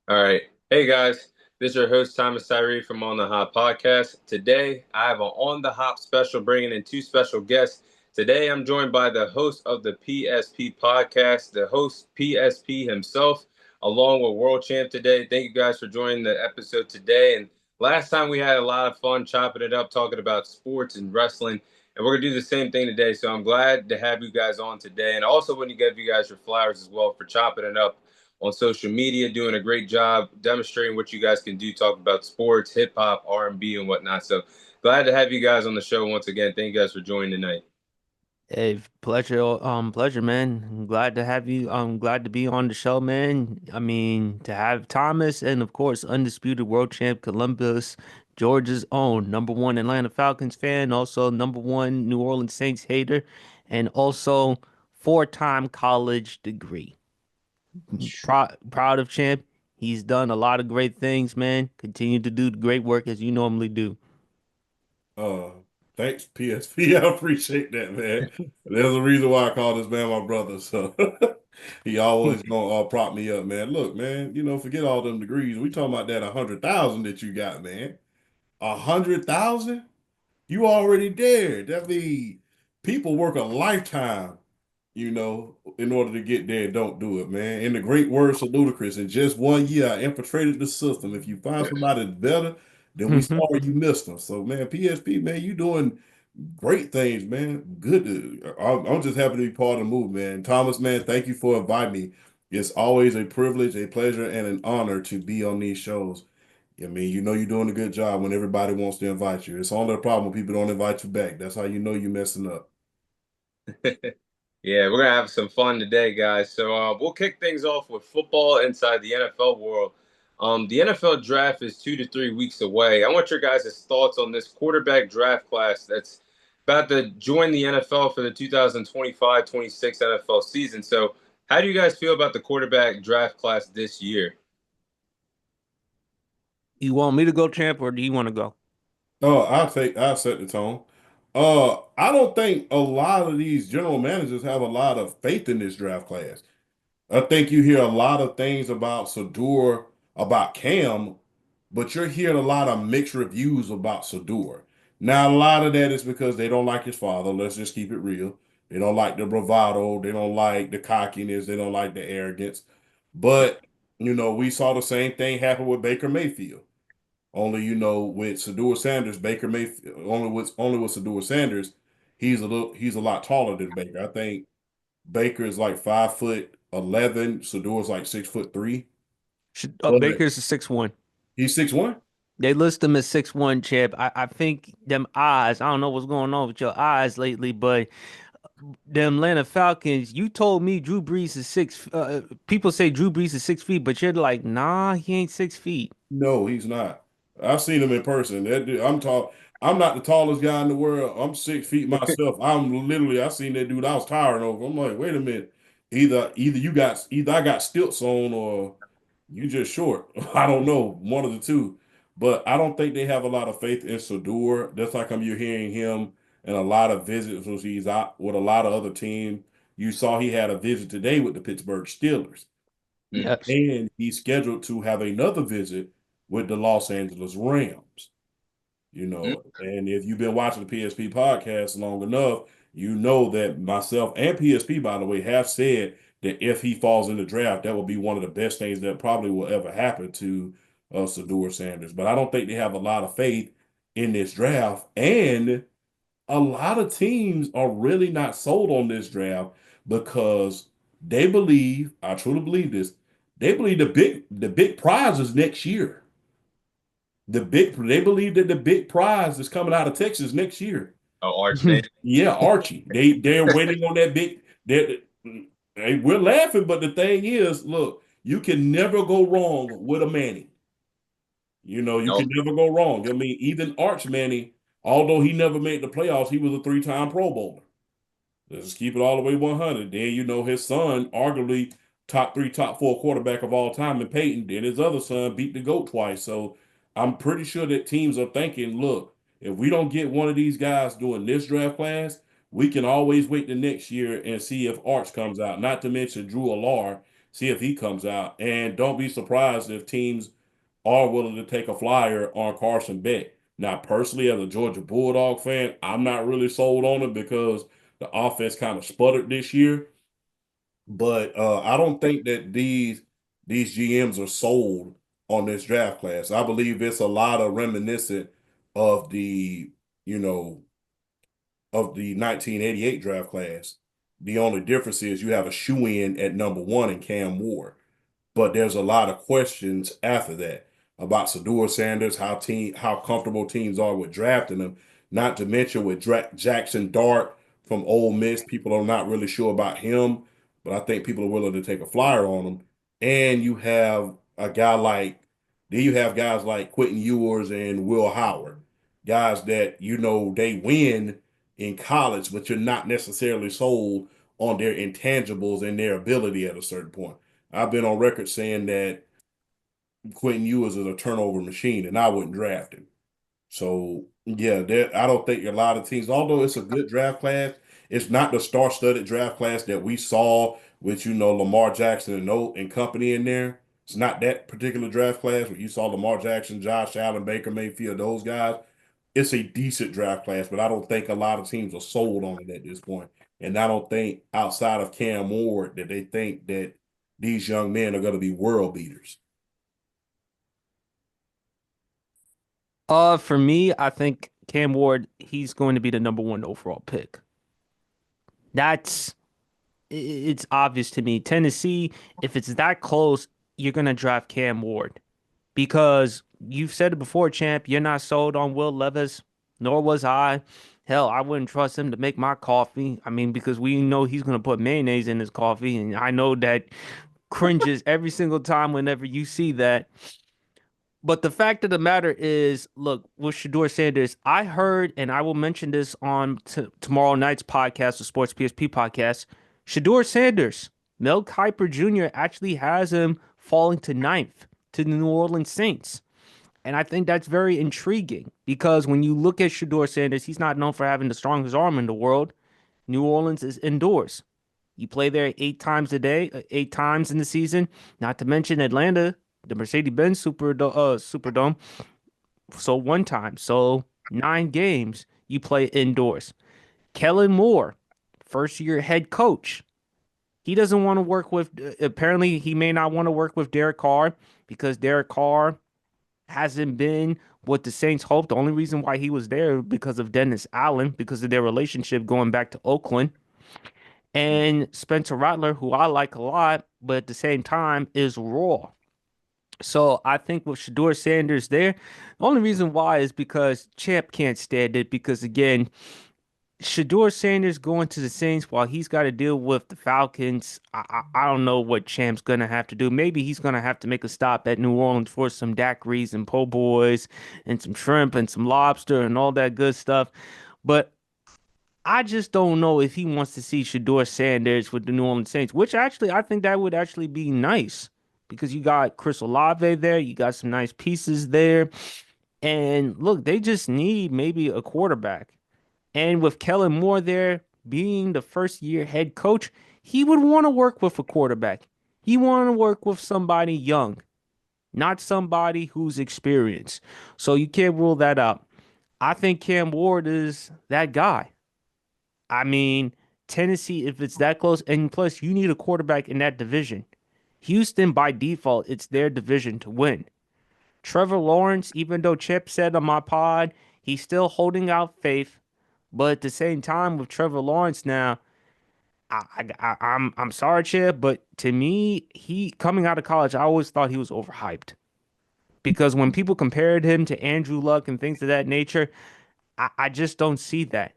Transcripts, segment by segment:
All right. Hey guys, this is your host Thomas Tyree from On the Hop podcast. Today I have an On the Hop special bringing in two special guests. Today I'm joined by the host of the PSP podcast, the host PSP himself, along with World Champ today. Thank you guys for joining the episode today. And last time we had a lot of fun chopping it up, talking about sports and wrestling. And we're gonna do the same thing today. So I'm glad to have you guys on today. And also want to give you guys your flowers as well for chopping it up on social media, doing a great job demonstrating what you guys can do, talk about sports, hip hop, R&B, and whatnot. So glad to have you guys on the show once again. Thank you guys for joining tonight. Hey, pleasure, man. I'm glad to have you. I'm glad to be on the show, man. I mean, to have Thomas and of course undisputed world champ Columbus, Georgia's own number one Atlanta Falcons fan, also number one New Orleans Saints hater, and also four-time college degree. Proud of champ. He's done a lot of great things, man. Continue to do the great work as you normally do. Uh, Thanks, PSP. I appreciate that, man. There's a reason why I call this man my brother. So he always gonna prop me up, man. Look, man, forget all them degrees. We talking about that 100,000 that you got, man. 100,000? You already there. That means people work a lifetime, in order to get there and don't do it, man. In the great words of Ludacris, in just 1 year, I infiltrated the system. If you find somebody that's better, then we sorry you missed them. So, man, PSP, man, you doing great things, man. Good. I'm just happy to be part of the move, man. Thomas, man, thank you for inviting me. It's always a privilege, a pleasure, and an honor to be on these shows. I mean, you're doing a good job when everybody wants to invite you. It's only a problem when people don't invite you back. That's how you know you're messing up. Yeah, we're gonna have some fun today, guys. So we'll kick things off with football inside the NFL world. The NFL draft is 2 to 3 weeks away. I want your guys' thoughts on this quarterback draft class that's about to join the NFL for the 2025-26 NFL season. So, how do you guys feel about the quarterback draft class this year? You want me to go, champ, or do you want to go? Oh, I'll set the tone. I don't think a lot of these general managers have a lot of faith in this draft class. I think you hear a lot of things about Sador, about Cam, but you're hearing a lot of mixed reviews about Sador. Now, a lot of that is because they don't like his father. Let's just keep it real. They don't like the bravado. They don't like the cockiness. They don't like the arrogance. But, we saw the same thing happen with Baker Mayfield. Only, with Sador Sanders, Baker Mayfield, only with Sador Sanders, he's a lot taller than Baker. I think Baker is like 5'11". Sador's like 6'3". But Baker's a 6'1". he's 6'1". They list him as 6'1", champ. I think them eyes, I don't know what's going on with your eyes lately, but them Atlanta Falcons, you told me Drew Brees is people say Drew Brees is 6 feet, but you're like, nah, he ain't 6 feet. No, he's not. I've seen him in person. That dude, I'm tall. I'm not the tallest guy in the world. I'm 6 feet myself. I seen that dude. I was towering over. I'm like, wait a minute. Either I got stilts on or you just short. I don't know. One of the two. But I don't think they have a lot of faith in Sador. That's how come you're hearing him and a lot of visits when he's out with a lot of other teams. You saw he had a visit today with the Pittsburgh Steelers. Yes. And he's scheduled to have another visit with the Los Angeles Rams. And if you've been watching the PSP podcast long enough, you know that myself and PSP, by the way, have said that if he falls in the draft, that will be one of the best things that probably will ever happen to Sador Sanders. But I don't think they have a lot of faith in this draft. And a lot of teams are really not sold on this draft because they believe, I truly believe this, they believe the big prize is next year. They believe that the big prize is coming out of Texas next year. Oh, Arch fan. Yeah, Archie. They're waiting on that big. We're laughing, but the thing is, look, you can never go wrong with a Manning. You No. can never go wrong. I mean, even Arch Manning, although he never made the playoffs, he was a three-time Pro Bowler. Let's just keep it all the way 100. Then his son, arguably top three, top four quarterback of all time in Peyton. Then his other son beat the GOAT twice. So I'm pretty sure that teams are thinking, look, if we don't get one of these guys doing this draft class, we can always wait the next year and see if Arch comes out. Not to mention Drew Alar. see if he comes out. And don't be surprised if teams are willing to take a flyer on Carson Beck. Now, personally, as a Georgia Bulldog fan, I'm not really sold on it because the offense kind of sputtered this year. But I don't think that these GMs are sold on this draft class. I believe it's a lot of reminiscent of you know, the 1988 draft class. The only difference is you have a shoe in at number one in Cam Ward. But there's a lot of questions after that about Sador Sanders, how comfortable teams are with drafting them. Not to mention with Jackson Dart from Ole Miss, people are not really sure about him, but I think people are willing to take a flyer on him. And you have a guy like, then you have guys like Quentin Ewers and Will Howard, guys that they win in college, but you're not necessarily sold on their intangibles and their ability at a certain point. I've been on record saying that Quentin Ewers is a turnover machine, and I wouldn't draft him. So yeah, I don't think a lot of teams, although it's a good draft class, it's not the star-studded draft class that we saw with Lamar Jackson and company in there. It's not that particular draft class where you saw Lamar Jackson, Josh Allen, Baker Mayfield, those guys. It's a decent draft class, but I don't think a lot of teams are sold on it at this point. And I don't think outside of Cam Ward that they think that these young men are going to be world beaters. For me, I think Cam Ward, he's going to be the number one overall pick. That's it's obvious to me. Tennessee, if it's that close, you're gonna draft Cam Ward because you've said it before, champ. You're not sold on Will Levis, nor was I. Hell, I wouldn't trust him to make my coffee. I mean, because we know he's gonna put mayonnaise in his coffee, and I know that cringes every single time whenever you see that. But the fact of the matter is, look, with Shador Sanders, I heard, and I will mention this on tomorrow night's podcast, the Sports PSP podcast. Shador Sanders, Mel Kiper Jr. actually has him falling to ninth to the New Orleans Saints. And I think that's very intriguing because when you look at Shador Sanders, he's not known for having the strongest arm in the world. New Orleans is indoors. You play there 8 times a day, 8 times in the season. Not to mention Atlanta, the Mercedes-Benz Superdome. So 1 time. So 9 games you play indoors. Kellen Moore, first year head coach. He doesn't want to work with, apparently, he may not want to work with Derek Carr because Derek Carr hasn't been what the Saints hoped. The only reason why he was there because of Dennis Allen, because of their relationship going back to Oakland. And Spencer Rattler, who I like a lot, but at the same time is raw. So I think with Shador Sanders there, the only reason why is because Champ can't stand it. Because again, Shador Sanders going to the Saints while he's got to deal with the Falcons. I don't know what Champ's gonna have to do. Maybe he's gonna have to make a stop at New Orleans for some daiquiris and po' boys and some shrimp and some lobster and all that good stuff. But I just don't know if he wants to see Shador Sanders with the New Orleans Saints, which actually I think that would actually be nice because you got Chris Olave there, you got some nice pieces there. And look, they just need maybe a quarterback. And with Kellen Moore there being the first year head coach, he would want to work with a quarterback. He want to work with somebody young, not somebody who's experienced. So you can't rule that out. I think Cam Ward is that guy. I mean, Tennessee, if it's that close, and plus you need a quarterback in that division. Houston, by default, it's their division to win. Trevor Lawrence, even though Chip said on my pod, he's still holding out faith. But at the same time, with Trevor Lawrence now, I'm sorry, Chip, but to me, he coming out of college, I always thought he was overhyped because when people compared him to Andrew Luck and things of that nature, I just don't see that.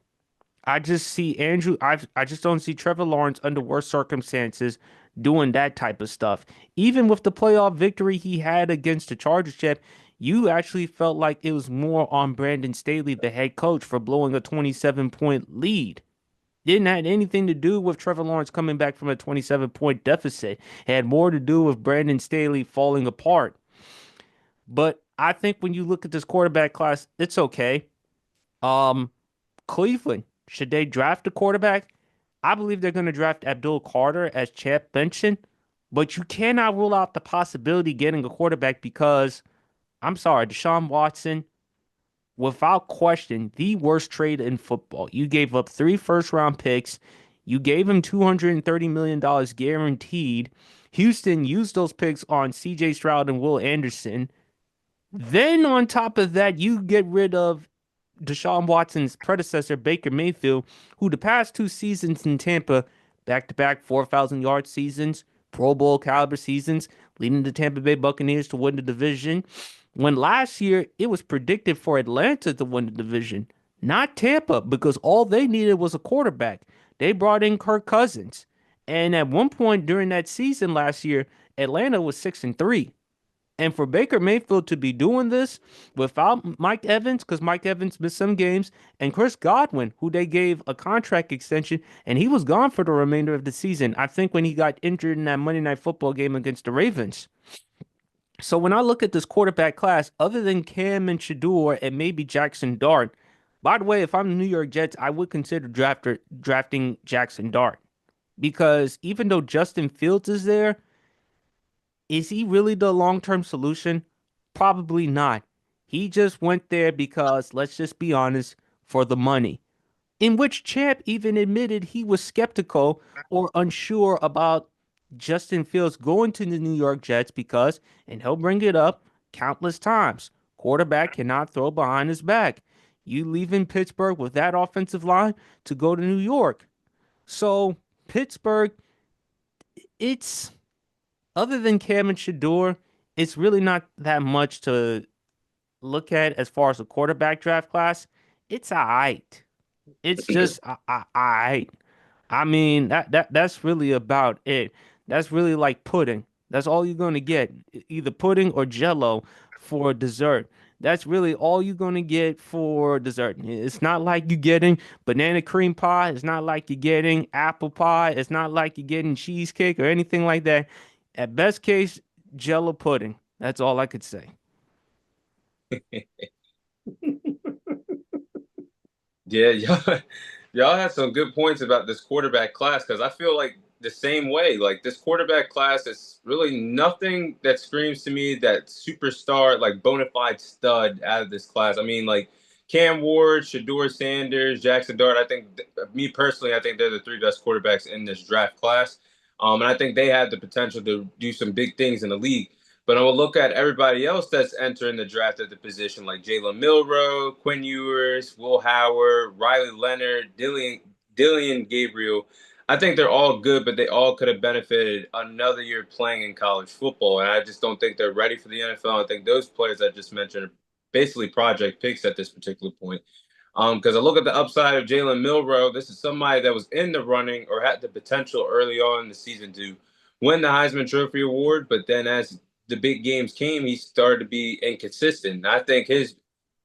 I just see I just don't see Trevor Lawrence under worse circumstances doing that type of stuff. Even with the playoff victory he had against the Chargers, Chip, you actually felt like it was more on Brandon Staley, the head coach, for blowing a 27-point lead. Didn't have anything to do with Trevor Lawrence coming back from a 27-point deficit. It had more to do with Brandon Staley falling apart. But I think when you look at this quarterback class, it's okay. Um, Cleveland, should they draft a quarterback? I believe they're going to draft Abdul Carter, as Champ mentioned. But you cannot rule out the possibility of getting a quarterback because I'm sorry, Deshaun Watson, without question, the worst trade in football. You gave up three first round picks. You gave him $230 million guaranteed. Houston used those picks on CJ Stroud and Will Anderson. Then on top of that, you get rid of Deshaun Watson's predecessor, Baker Mayfield, who the past two seasons in Tampa, back-to-back 4,000-yard seasons, Pro Bowl caliber seasons, leading the Tampa Bay Buccaneers to win the division. When last year it was predicted for Atlanta to win the division, not Tampa, because all they needed was a quarterback. They brought in Kirk Cousins. And at one point during that season last year, Atlanta was 6-3. And for Baker Mayfield to be doing this without Mike Evans, because Mike Evans missed some games, and Chris Godwin, who they gave a contract extension, and he was gone for the remainder of the season. I think when he got injured in that Monday Night Football game against the Ravens. So when I look at this quarterback class, other than Cam and Shador and maybe Jackson Dart, by the way, if I'm the New York Jets, I would consider drafting Jackson Dart because even though Justin Fields is there, is he really the long-term solution? Probably not. He just went there because, let's just be honest, for the money. In which Champ even admitted he was skeptical or unsure about Justin Fields going to the New York Jets because, and he'll bring it up countless times, quarterback cannot throw behind his back. You leave in Pittsburgh with that offensive line to go to New York. So, Pittsburgh, it's other than Cam and Shador, it's really not that much to look at as far as the quarterback draft class. It's all right. It's just all right. I mean, that's really about it. That's really like pudding. That's all you're gonna get, either pudding or jello for dessert. That's really all you're gonna get for dessert. It's not like you're getting banana cream pie. It's not like you're getting apple pie. It's not like you're getting cheesecake or anything like that. At best case, jello pudding. That's all I could say. Yeah, y'all had some good points about this quarterback class because I feel like the same way. Like this quarterback class is really nothing that screams to me that superstar, like bona fide stud out of this class. I mean, like Cam Ward, Shador Sanders, Jackson Dart. I think me personally, I think they're the three best quarterbacks in this draft class. And I think they have the potential to do some big things in the league. But I will look at everybody else that's entering the draft at the position, like Jalen Milroe, Quinn Ewers, Will Howard, Riley Leonard, Dillian Gabriel. I think they're all good, but they all could have benefited another year playing in college football. And I just don't think they're ready for the NFL. I think those players I just mentioned are basically project picks at this particular point. Because I look at the upside of Jalen Milroe, this is somebody that was in the running or had the potential early on in the season to win the Heisman Trophy award, but then as the big games came, he started to be inconsistent. I think his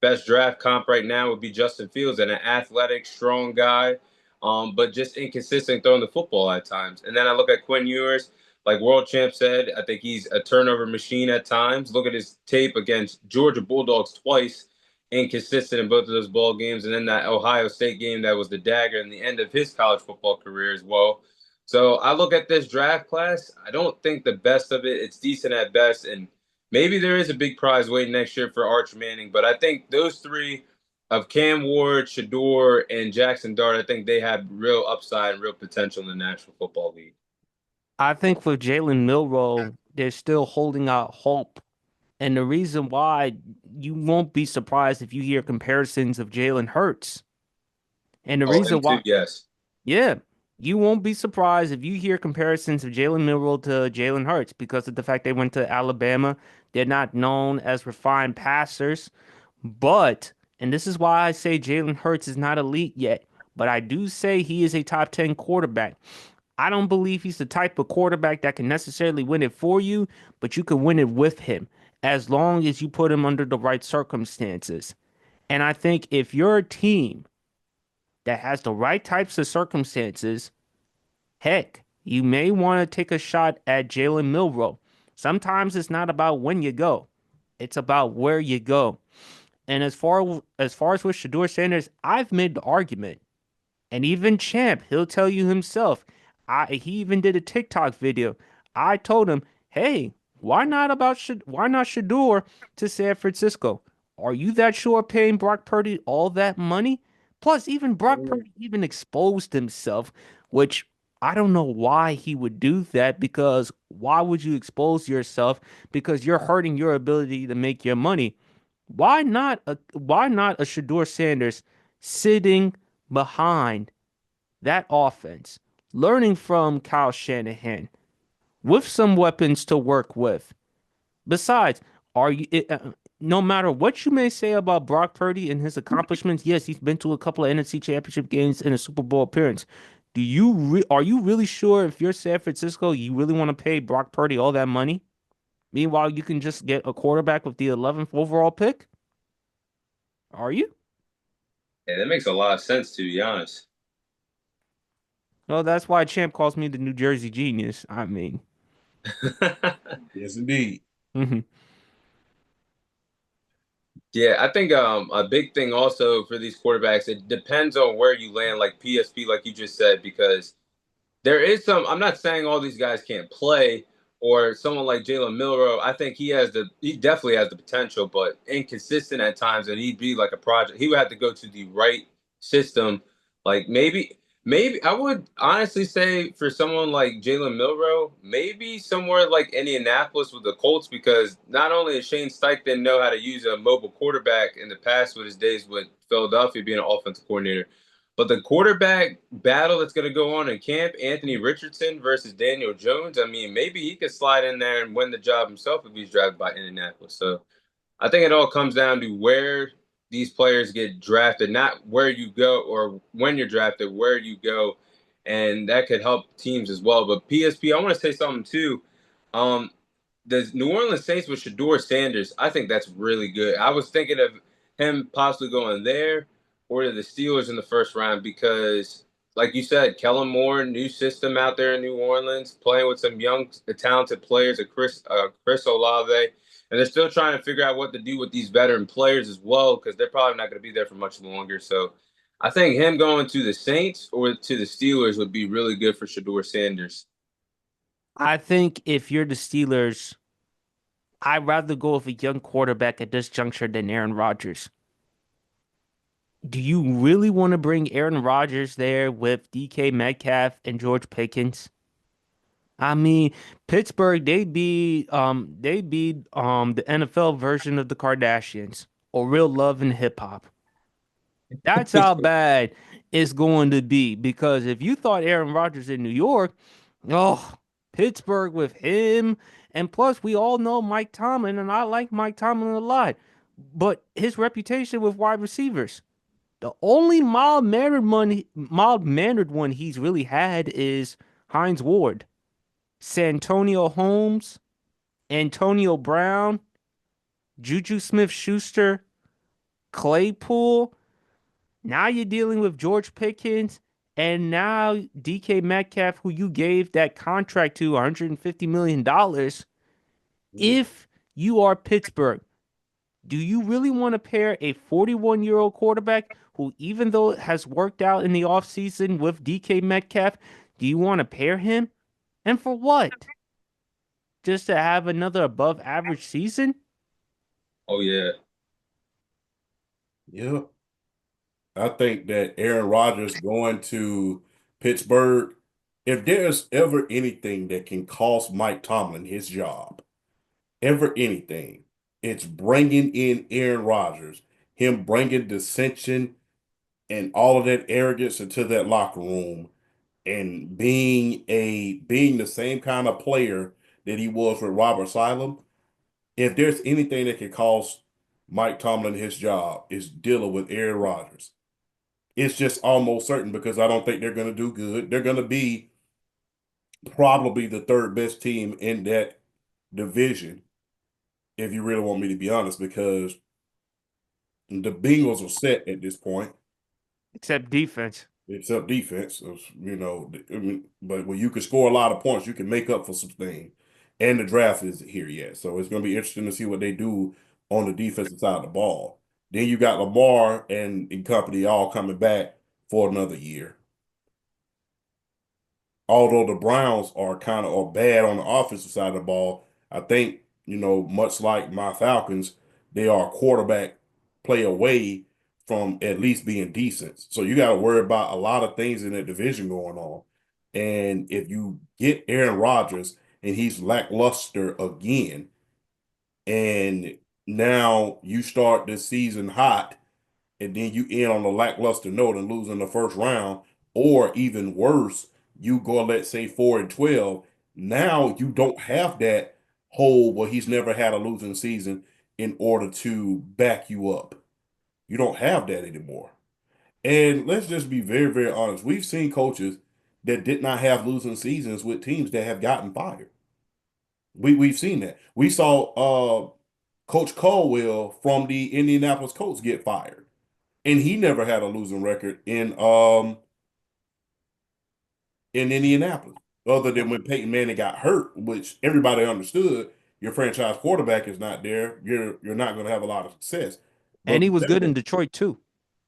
best draft comp right now would be Justin Fields, and an athletic, strong guy, but just inconsistent throwing the football at times. And then I look at Quinn Ewers, like World Champ said, I think he's a turnover machine at times. Look at his tape against Georgia Bulldogs twice, inconsistent in both of those ball games, and then that Ohio State game that was the dagger in the end of his college football career as well. So I look at this draft class. I don't think the best of it. It's decent at best, and maybe there is a big prize waiting next year for Arch Manning. But I think those three of Cam Ward, Shador, and Jackson Dart, I think they have real upside and real potential in the National Football League. I think with Jalen Milroe, they're still holding out hope. And the reason why you won't be surprised if you hear comparisons of Jalen Hurts. And the Oh, him reason too. why, Yes. yeah, you won't be surprised if you hear comparisons of Jalen Milroe to Jalen Hurts because of the fact they went to Alabama. They're not known as refined passers. But, and this is why I say Jalen Hurts is not elite yet, but I do say he is a top 10 quarterback. I don't believe he's the type of quarterback that can necessarily win it for you, but you can win it with him as long as you put him under the right circumstances. And I think if you're a team that has the right types of circumstances, heck, you may want to take a shot at Jalen Milroe. Sometimes it's not about when you go, it's about where you go. And as far as with Shador Sanders, I've made the argument. And even Champ, he'll tell you himself. He even did a TikTok video. I told him, hey, why not Shador to San Francisco? Are you that sure paying Brock Purdy all that money? Plus, even Brock Purdy even exposed himself, which I don't know why he would do that because why would you expose yourself? Because you're hurting your ability to make your money. Why not a Shador Sanders sitting behind that offense, learning from Kyle Shanahan with some weapons to work with? Besides, are you no matter what you may say about Brock Purdy and his accomplishments, yes, he's been to a couple of NFC Championship games and a Super Bowl appearance. Are you really sure if you're San Francisco, you really want to pay Brock Purdy all that money? Meanwhile, you can just get a quarterback with the 11th overall pick? Are you? Yeah, that makes a lot of sense to be honest. Well, that's why Champ calls me the New Jersey genius. I mean, Yes, indeed. mhm. Yeah, I think a big thing also for these quarterbacks, it depends on where you land, like PSP, like you just said, because there is some. I'm not saying all these guys can't play, or someone like Jalen Milroe. I think he definitely has the potential, but inconsistent at times, and he'd be like a project. He would have to go to the right system. Like maybe I would honestly say for someone like Jalen Milroe, maybe somewhere like Indianapolis with the Colts, because not only does Shane Steichen know how to use a mobile quarterback in the past with his days with Philadelphia being an offensive coordinator. But the quarterback battle that's going to go on in camp, Anthony Richardson versus Daniel Jones, I mean, maybe he could slide in there and win the job himself if he's drafted by Indianapolis. So I think it all comes down to where these players get drafted, not where you go or when you're drafted, where you go. And that could help teams as well. But PSP, I want to say something too. Um, the New Orleans Saints with Shador Sanders, I think that's really good. I was thinking of him possibly going there or to the Steelers in the first round because, like you said, Kellen Moore, new system out there in New Orleans, playing with some young, talented players, Chris Olave, and they're still trying to figure out what to do with these veteran players as well because they're probably not going to be there for much longer. So I think him going to the Saints or to the Steelers would be really good for Shador Sanders. I think if you're the Steelers, I'd rather go with a young quarterback at this juncture than Aaron Rodgers. Do you really want to bring Aaron Rodgers there with DK Metcalf and George Pickens? I mean, Pittsburgh, they beat the NFL version of the Kardashians or Real Love and Hip Hop. That's how bad it's going to be because if you thought Aaron Rodgers in New York, oh, Pittsburgh with him, and plus we all know Mike Tomlin, and I like Mike Tomlin a lot, but his reputation with wide receivers. The only mild mannered one he's really had is Hines Ward, Santonio Holmes, Antonio Brown, Juju Smith-Schuster, Claypool. Now you're dealing with George Pickens and now DK Metcalf, who you gave that contract to $150 million. Mhm. If you are Pittsburgh, do you really want to pair a 41-year-old quarterback who, even though it has worked out in the offseason with DK Metcalf, do you want to pair him? And for what? Just to have another above average season? Oh yeah. Yep. I think that Aaron Rodgers going to Pittsburgh, if there's ever anything that can cost Mike Tomlin his job, ever anything, it's bringing in Aaron Rodgers, him bringing dissension and all of that arrogance into that locker room and being the same kind of player that he was with Robert Saleh. If there's anything that can cost Mike Tomlin his job, is dealing with Aaron Rodgers. It's just almost certain because I don't think they're going to do good. They're going to be probably the third best team in that division, if you really want me to be honest, because the Bengals are set at this point, Except defense. except defense. I mean, but when you can score a lot of points, you can make up for some things. And the draft isn't here yet. So it's going to be interesting to see what they do on the defensive side of the ball. Then you got Lamar and company all coming back for another year. although the Browns are bad on the offensive side of the ball, I think, much like my Falcons, they are a quarterback play away from at least being decent. So you got to worry about a lot of things in that division going on. And if you get Aaron Rodgers and he's lackluster again, and now you start this season hot and then you end on a lackluster note and lose in the first round, or even worse, you go, let's say, 4-12. Now you don't have that whole, well, he's never had a losing season in order to back you up. You don't have that anymore. And let's just be very, very honest. We've seen coaches that did not have losing seasons with teams that have gotten fired. We've seen that. We saw Coach Caldwell from the Indianapolis Colts get fired, and he never had a losing record in Indianapolis, other than when Peyton Manning got hurt, which everybody understood. Your franchise quarterback is not there. You're not going to have a lot of success. And But he was good in Detroit too.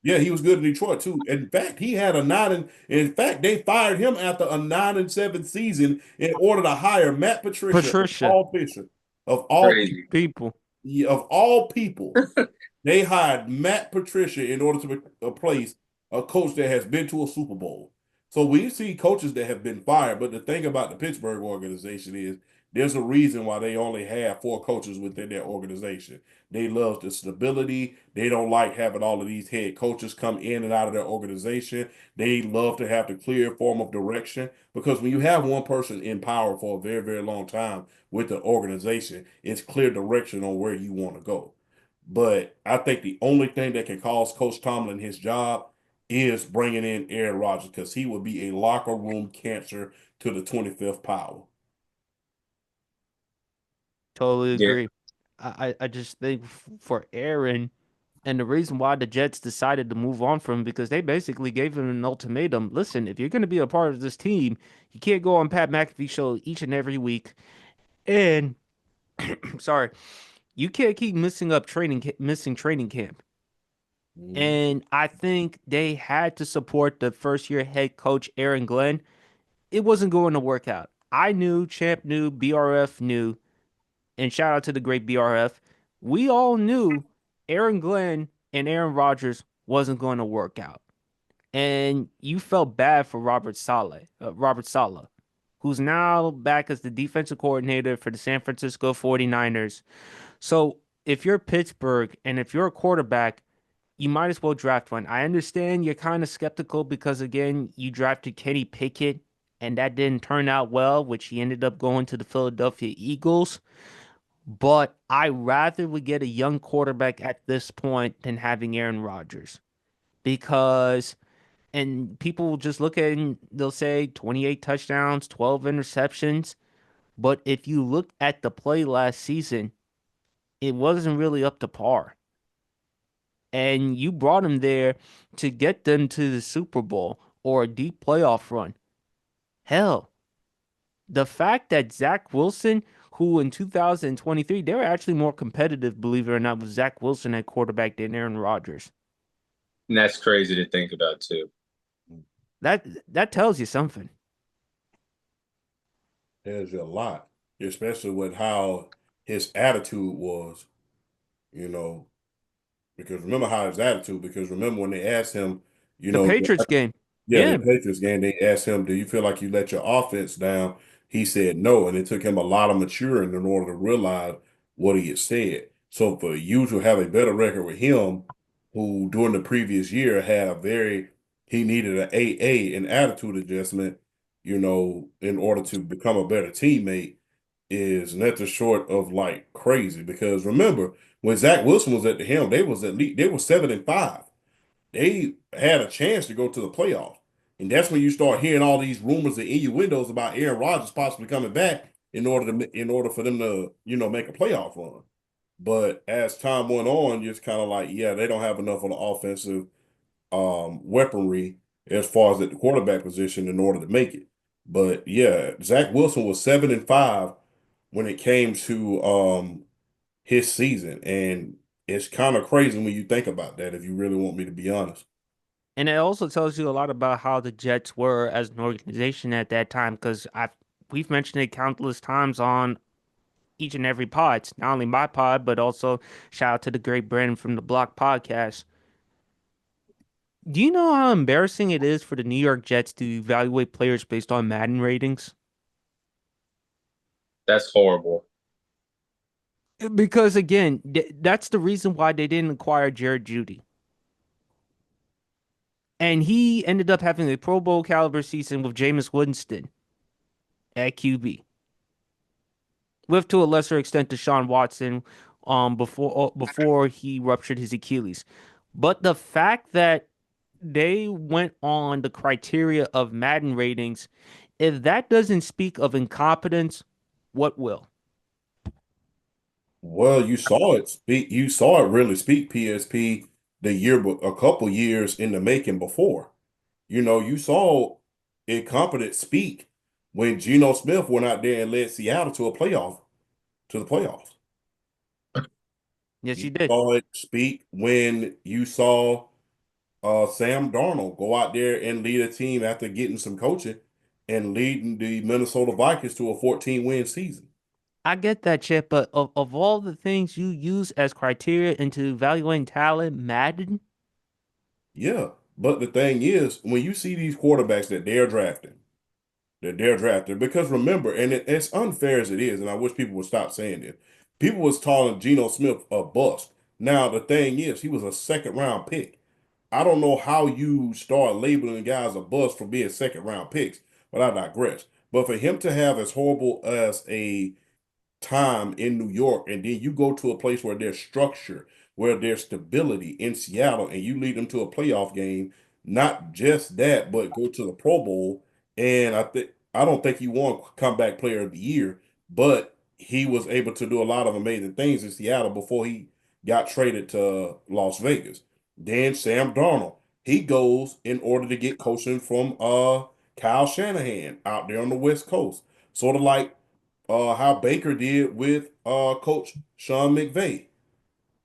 yeah, he was good in Detroit too. In fact, he had a nine. In fact, they fired him after a 9-7 season in order to hire Matt Patricia, Patricia, all Fisher, of all Crazy. people. of all people. They hired Matt Patricia in order to replace a coach that has been to a Super Bowl. So we see coaches that have been fired, but the thing about the Pittsburgh organization is there's a reason why they only have 4 coaches within their organization. They love the stability. They don't like having all of these head coaches come in and out of their organization. They love to have the clear form of direction because when you have one person in power for a very, very long time with the organization, it's clear direction on where you want to go. But I think the only thing that can cost Coach Tomlin his job is bringing in Aaron Rodgers because he would be a locker room cancer to the 25th power. Totally Yeah. agree. I just think for Aaron, and the reason why the Jets decided to move on from him because they basically gave him an ultimatum. Listen, if you're going to be a part of this team, you can't go on Pat McAfee show each and every week. And sorry, you can't keep missing training camp. Mhm. And I think they had to support the first year head coach Aaron Glenn. It wasn't going to work out. I knew, Champ knew, BRF knew, and shout out to the great BRF. We all knew Aaron Glenn and Aaron Rodgers wasn't going to work out. And you felt bad for Robert Saleh, who's now back as the defensive coordinator for the San Francisco 49ers. So if you're Pittsburgh and if you're a quarterback, you might as well draft one. I understand you're kind of skeptical because, again, you drafted Kenny Pickett and that didn't turn out well, which he ended up going to the Philadelphia Eagles. But I rather would get a young quarterback at this point than having Aaron Rodgers because, and people will just look at it and they'll say 28 touchdowns, 12 interceptions. But if you look at the play last season, it wasn't really up to par. And you brought him there to get them to the Super Bowl or a deep playoff run. Hell, the fact that Zach Wilson, who in 2023, they were actually more competitive, believe it or not, with Zach Wilson at quarterback than Aaron Rodgers. And that's crazy to think about too. That tells you something. Tells you a lot, especially with how his attitude was, you know, because remember how his attitude, because remember when they asked him, you The know, Patriots game. yeah, the Yeah, Patriots game, they asked him, do you feel like you let your offense down? He said no. And it took him a lot of maturing in order to realize what he had said. So for you to have a better record with him, who during the previous year had he needed an AA, an attitude adjustment, in order to become a better teammate, is nothing short of like crazy. Because remember, when Zach Wilson was at the helm, they were 7-5. They had a chance to go to the playoffs. And that's when you start hearing all these rumors and innuendos about Aaron Rodgers possibly coming back in order for them to, make a playoff run. But as time went on, it's kind of like, yeah, they don't have enough on the offensive weaponry as far as at the quarterback position in order to make it. But yeah, Zach Wilson was 7-5 when it came to his season. And it's kind of crazy when you think about that, if you really want me to be honest. And it also tells you a lot about how the Jets were as an organization at that time, because I've we've mentioned it countless times on each and every pod. Not only my pod, but also shout out to the great Brandon from the Block podcast. Do you know how embarrassing it is for the New York Jets to evaluate players based on Madden ratings? That's horrible. Because again, that's the reason why they didn't acquire Jared Judy. And he ended up having a Pro Bowl caliber season with Jameis Winston at QB, with to a lesser extent Deshaun Watson before he ruptured his Achilles. But the fact that they went on the criteria of Madden ratings, if that doesn't speak of incompetence, what will? Well, you saw it speak. You saw it really speak PSP the year, a couple years in the making before. You saw incompetent speak when Geno Smith went out there and led Seattle to the playoffs. Yes, You you did. saw it speak when you saw Sam Darnold go out there and lead a team after getting some coaching and leading the Minnesota Vikings to a 14-win season. I get that, Chip, but of all the things you use as criteria into evaluating talent, Madden, Yeah, but the thing is, when you see these quarterbacks that they're drafting, because remember, and it's unfair as it is, and I wish people would stop saying it. People was calling Geno Smith a bust. Now the thing is, he was a second round pick. I don't know how you start labeling guys a bust for being second round picks, but I digress. But for him to have as horrible as a time in New York, and then you go to a place where there's structure, where there's stability in Seattle, and you lead them to a playoff game. Not just that, but go to the Pro Bowl. And I don't think he won comeback player of the year, but he was able to do a lot of amazing things in Seattle before he got traded to Las Vegas. Then Sam Darnold, he goes in order to get coaching from Kyle Shanahan out there on the West Coast. Sort of like how Baker did with Coach Sean McVay.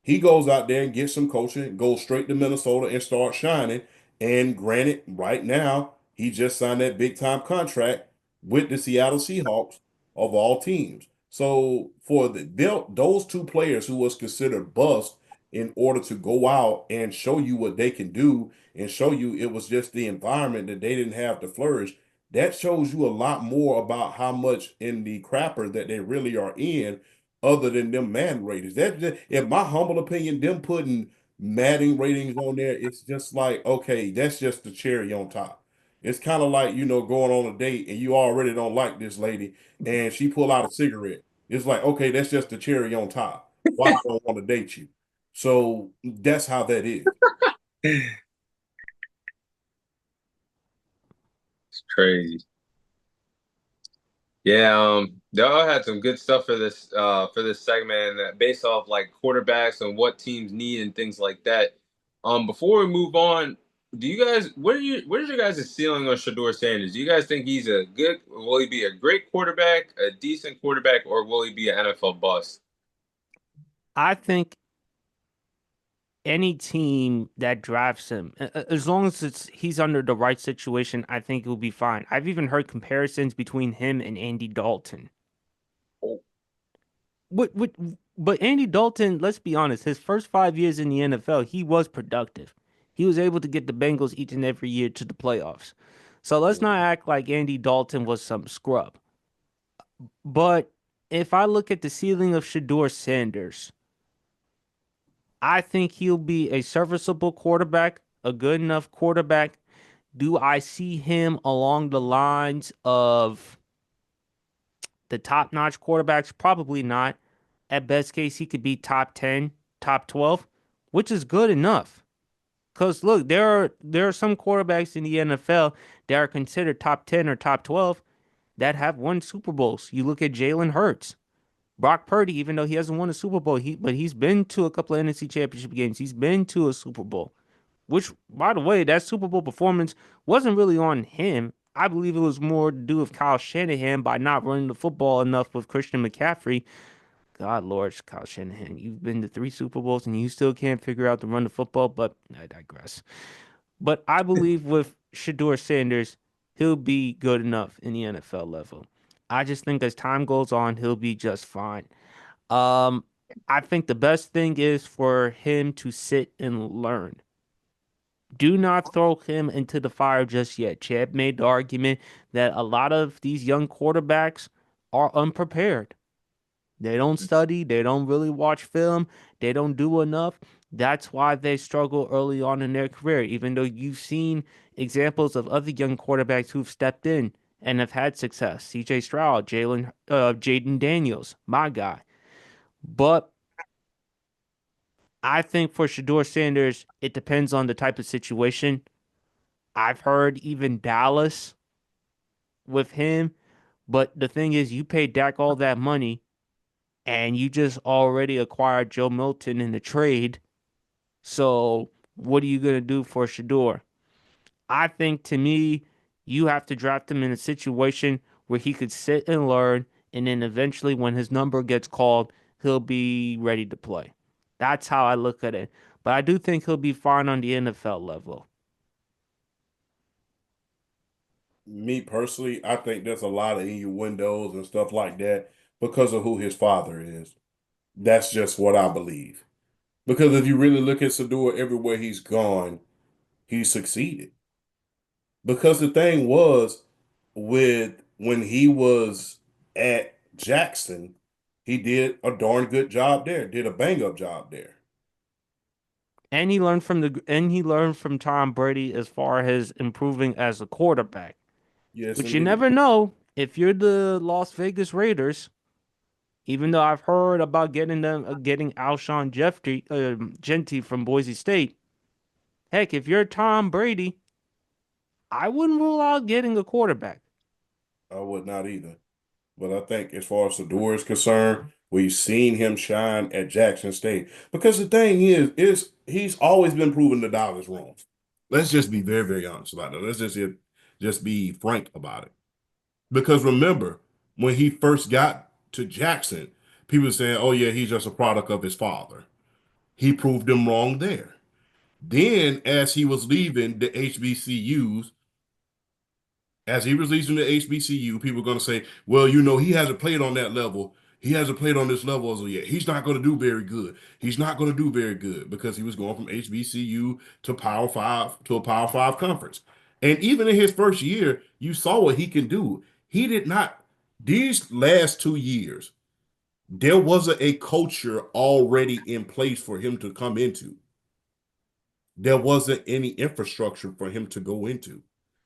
He goes out there and gets some coaching, goes straight to Minnesota and starts shining. And granted, right now, he just signed that big time contract with the Seattle Seahawks of all teams. So for those two players who was considered bust in order to go out and show you what they can do and show you it was just the environment that they didn't have to flourish, that shows you a lot more about how much in the crapper that they really are in other than them Madden ratings. That just, in my humble opinion, them putting Madden ratings on there, it's just like, okay, that's just the cherry on top. It's kind of like, going on a date and you already don't like this lady and she pull out a cigarette. It's like, okay, that's just the cherry on top. Why I don't want to date you. So that's how that is. It's crazy. Yeah, they all had some good stuff for this segment, and based off like quarterbacks and what teams need and things like that. Before we move on, do you guys what is your guys' ceiling on Shador Sanders? Do you guys think he's a good? Will he be a great quarterback, a decent quarterback, or will he be an NFL bust? I think any team that drafts him, as long as he's under the right situation, I think he'll be fine. I've even heard comparisons between him and Andy Dalton. Oh, What, what, but Andy Dalton, let's be honest, his first 5 years in the NFL, he was productive. He was able to get the Bengals each and every year to the playoffs. So let's not act like Andy Dalton was some scrub. But if I look at the ceiling of Shador Sanders, I think he'll be a serviceable quarterback, a good enough quarterback. Do I see him along the lines of the top-notch quarterbacks? Probably not. At best case, he could be top 10, top 12, which is good enough. Because look, there are some quarterbacks in the NFL that are considered top 10 or top 12 that have won Super Bowls. You look at Jalen Hurts, Brock Purdy, even though he hasn't won a Super Bowl, but he's been to a couple of NFC Championship games. He's been to a Super Bowl. Which, by the way, that Super Bowl performance wasn't really on him. I believe it was more to do with Kyle Shanahan by not running the football enough with Christian McCaffrey. God, Lord, Kyle Shanahan, you've been to three Super Bowls and you still can't figure out to run the football, but I digress. But I believe with Shador Sanders, he'll be good enough in the NFL level. I just think as time goes on, he'll be just fine. Um, I think the best thing is for him to sit and learn. Do not throw him into the fire just yet. Chad made the argument that a lot of these young quarterbacks are unprepared. They don't study, they don't really watch film, they don't do enough. That's why they struggle early on in their career, even though you've seen examples of other young quarterbacks who've stepped in and have had success. CJ Stroud, Jaden Daniels, my guy. But I think for Shador Sanders, it depends on the type of situation. I've heard even Dallas with him, but the thing is, you pay Dak all that money and you just already acquired Joe Milton in the trade. So what are you gonna do for Shador? I think to me, you have to draft him in a situation where he could sit and learn, and then eventually, when his number gets called, he'll be ready to play. That's how I look at it. But I do think he'll be fine on the NFL level. Me personally, I think there's a lot of innuendos and stuff like that because of who his father is. That's just what I believe. Because if you really look at Sador everywhere he's gone, he's succeeded. Because the thing was, with when he was at Jackson, he did a darn good job there, did a bang up job there. And he learned from Tom Brady as far as improving as a quarterback. Yes, But you indeed. never know if you're the Las Vegas Raiders. Even though I've heard about getting Alshon Genty from Boise State. Heck, if you're Tom Brady, I wouldn't rule out getting a quarterback. I would not either. But I think as far as Sador is concerned, we've seen him shine at Jackson State. Because the thing is he's always been proving the dollars wrong. Let's just be very, very honest about it. Let's just be frank about it. Because remember, when he first got to Jackson, people were saying, oh yeah, he's just a product of his father. He proved them wrong there. Then as he was leaving the HBCUs, as he was leaving the HBCU, people were going to say, well, he hasn't played on that level. He hasn't played on this level as of yet. He's not going to do very good. He's not going to do very good because he was going from HBCU to Power Five to a Power Five conference. And even in his first year, you saw what he can do. He did not, these last 2 years, there wasn't a culture already in place for him to come into. There wasn't any infrastructure for him to go into.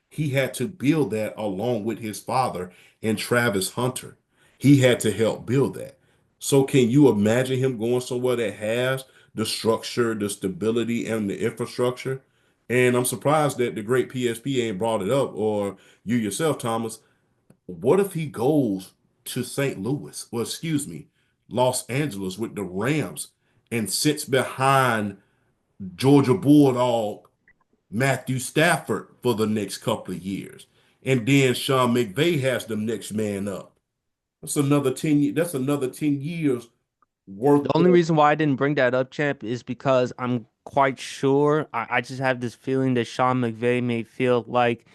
He had to build that along with his father and Travis Hunter. He had to help build that. So can you imagine him going somewhere that has the structure, the stability, and the infrastructure? And I'm surprised that the great PSP ain't brought it up, or you yourself, Thomas. What if he goes to St. Louis, or excuse me, Los Angeles with the Rams and sits behind Georgia Bulldog Matthew Stafford for the next couple of years. And then Sean McVay has the next man up. That's another 10 years worth The only of. reason why I didn't bring that up, champ, is because I'm quite sure. I just have this feeling that Sean McVay may feel like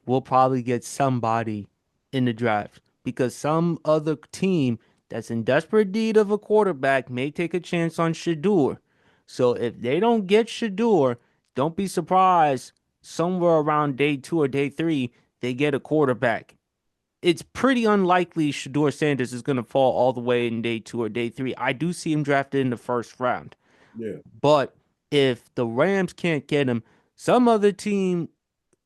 we'll probably get somebody in the draft because some other team that's in desperate need of a quarterback may take a chance on Shador. So if they don't get Shador, don't be surprised somewhere around day 2 or day 3 they get a quarterback. It's pretty unlikely Shador Sanders is going to fall all the way in day 2 or day 3. I do see him drafted in the first round. Yeah, But if the Rams can't get him, some other team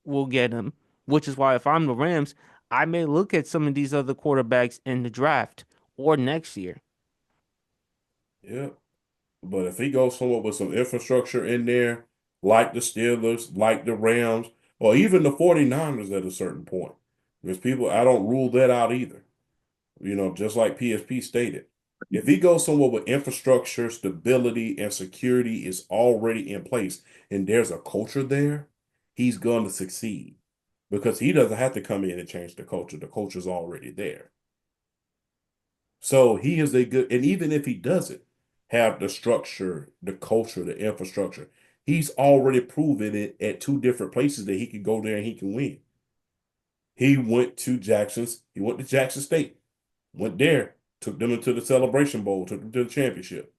will get him, which is why if I'm the Rams, I may look at some of these other quarterbacks in the draft or next year. yeah. But if he goes somewhere with some infrastructure in there, like the Steelers, like the Rams, or even the 49ers at a certain point, because I don't rule that out either. Just like PSP stated. If he goes somewhere with infrastructure, stability, and security is already in place, and there's a culture there, he's going to succeed because he doesn't have to come in and change the culture. The culture's already there. So he is a good, and even if he doesn't have the structure, the culture, the infrastructure, He's already proven it at two different places that he can go there and he can win. He went to Jackson State, went there, took them into the Celebration Bowl, took them to the championship.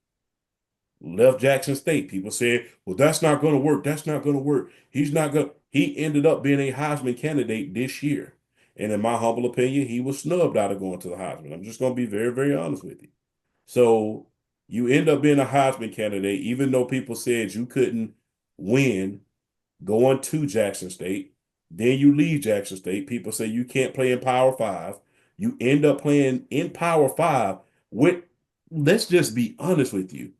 Left Jackson State. People said, well, that's not going to work. That's not going to work. He's not going He ended up being a Heisman candidate this year. And in my humble opinion, he was snubbed out of going to the Heisman. I'm just going to be very, very honest with you. So you end up being a Heisman candidate, even though people said you couldn't win going to Jackson State. Then you leave Jackson State. People say you can't play in Power Five. You end up playing in Power Five with, let's just be honest with you.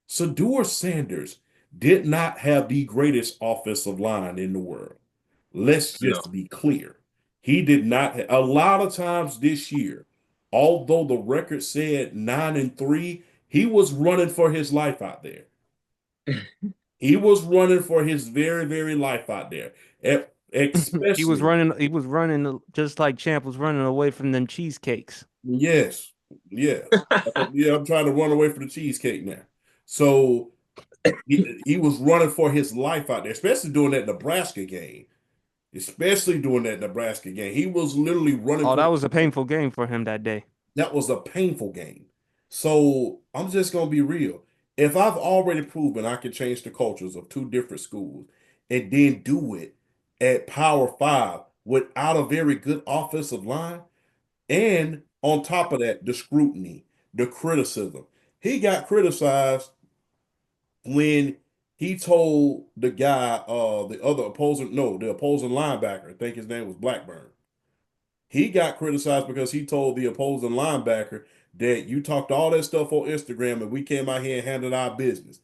Shedeur Sanders did not have the greatest offensive line in the world. Let's No. just be clear. He did not. A lot of times this year, although the record said 9-3, he was running for his life out there. He was running for his very, very life out there. He was Especially, running. He was running just like Champ was running away from them cheesecakes. yes, yes. Yeah, I'm trying to run away from the cheesecake now. So he was running for his life out there, especially during that Nebraska game. Especially during that Nebraska game. He was literally running Oh, for that was a painful game for him that day. that was a painful game. So I'm just gonna be real. If I've already proven I can change the cultures of two different schools and then do it at Power Five without a very good offensive line, and on top of that, the scrutiny, the criticism. He got criticized when he told the guy, the opposing linebacker, I think his name was Blackburn. He got criticized because he told the opposing linebacker that you talked all that stuff on Instagram and we came out here and handled our business.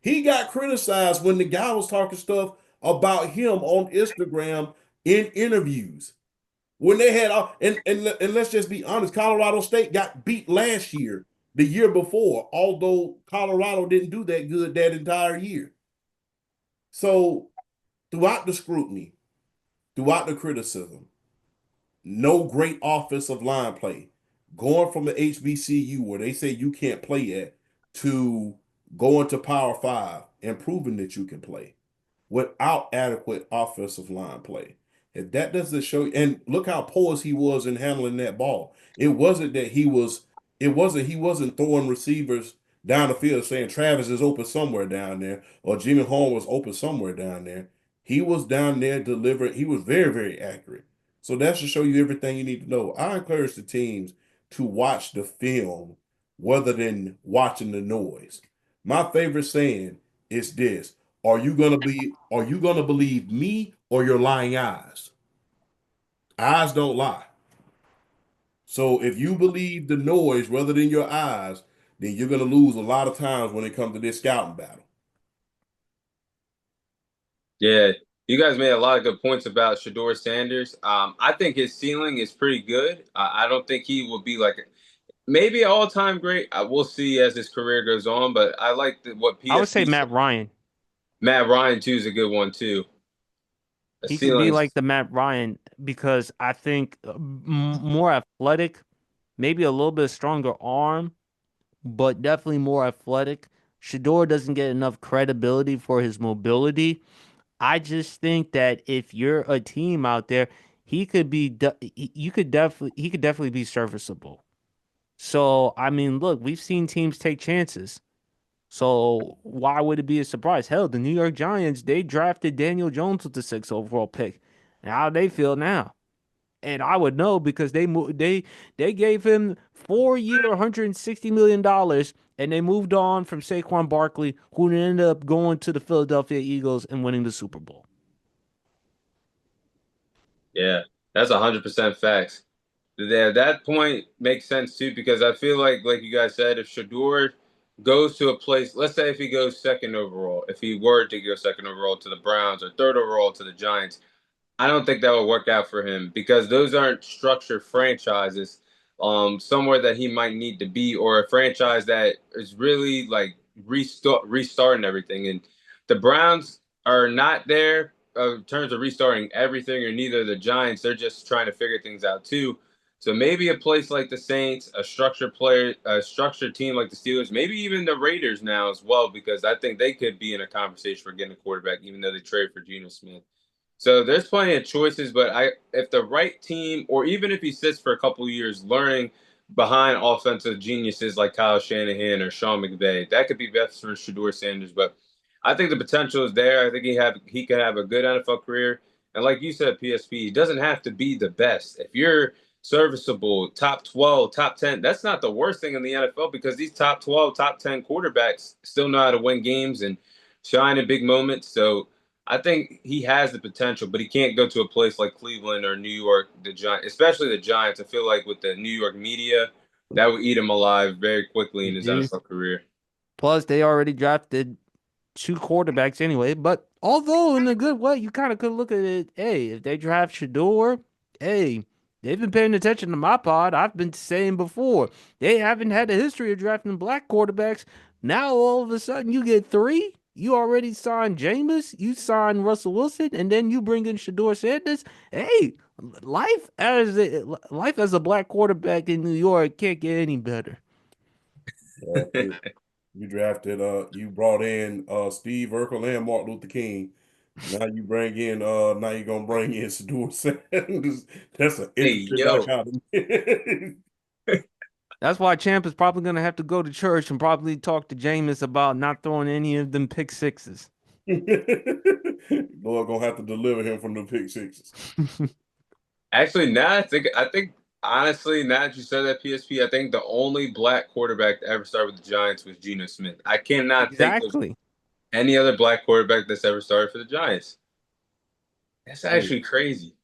He got criticized when the guy was talking stuff about him on Instagram in interviews. When they had and let's just be honest, Colorado State got beat last year, the year before, although Colorado didn't do that good that entire year. So throughout the scrutiny, throughout the criticism, no great offensive line play. Going from the HBCU where they say you can't play at to going to Power Five and proving that you can play without adequate offensive line play. If that doesn't show, and look how poised he was in handling that ball. He wasn't throwing receivers down the field saying Travis is open somewhere down there or Jimmy Horn was open somewhere down there. He was down there delivering. He was very, very accurate. So that should show you everything you need to know. I encourage the teams to watch the film rather than watching the noise. My favorite saying is this: are you gonna believe me or your lying eyes? Eyes don't lie. So if you believe the noise rather than your eyes, then you're gonna lose a lot of times when it comes to this scouting battle. Yeah, you guys made a lot of good points about Shedeur Sanders. I think his ceiling is pretty good. I don't think he will be like maybe all-time great. We'll see as his career goes on, but I like what I would say PSP said. Matt Ryan. Matt Ryan too is a good one too. The He could be like ceilings, the Matt Ryan because I think more athletic, maybe a little bit stronger arm, but definitely more athletic. Shador doesn't get enough credibility for his mobility. I just think that if you're a team out there, he could definitely be serviceable. So, I mean, look, we've seen teams take chances. So why would it be a surprise? Hell, the New York Giants, they drafted Daniel Jones with the sixth overall pick. And how do they feel now? And I would know because they gave him 4 year, $160 million, and they moved on from Saquon Barkley, who ended up going to the Philadelphia Eagles and winning the Super Bowl. yeah, that's 100% facts. Yeah, that point makes sense too because I feel like you guys said, if Shador goes to a place, let's say if he goes second overall, if he were to go second overall to the Browns or third overall to the Giants, I don't think that would work out for him because those aren't structured franchises. Somewhere that he might need to be, or a franchise that is really like restarting everything. And the Browns are not there in terms of restarting everything, or neither the Giants. They're just trying to figure things out too. So maybe a place like the Saints, a structured team like the Steelers, maybe even the Raiders now as well, because I think they could be in a conversation for getting a quarterback, even though they traded for Geno Smith. So there's plenty of choices, but if the right team, or even if he sits for a couple of years learning behind offensive geniuses like Kyle Shanahan or Sean McVay, that could be best for Shador Sanders. But I think the potential is there. I think he could have a good NFL career. And like you said, PSP, he doesn't have to be the best. If you're serviceable, top 12, top 10, that's not the worst thing in the NFL because these top 12, top 10 quarterbacks still know how to win games and shine in big moments. So I think he has the potential, but he can't go to a place like Cleveland or New York, the Giants, especially the Giants. I feel like with the New York media, that would eat him alive very quickly in his Dude. NFL career. Plus, they already drafted two quarterbacks anyway. But although in a good way, you kind of could look at it. Hey, if they draft Shador, hey, they've been paying attention to my pod. I've been saying before they haven't had a history of drafting black quarterbacks. Now all of a sudden you get three. You already signed Jameis, you signed Russell Wilson, and then you bring in Shador Sanders. Hey, life as a black quarterback in New York can't get any better. Yeah, you drafted you brought in Steve Urkel and Martin Luther King. Now you bring in now you're gonna bring in Shador Sanders. That's an Hey, interesting yo. dichotomy. That's why Champ is probably gonna have to go to church and probably talk to Jameis about not throwing any of them pick sixes. Lord gonna have to deliver him from the pick sixes. Actually, now I think honestly, now that you said that PSP, I think the only black quarterback to ever start with the Giants was Geno Smith. I cannot think of Exactly. any other black quarterback that's ever started for the Giants. That's Hey, actually crazy.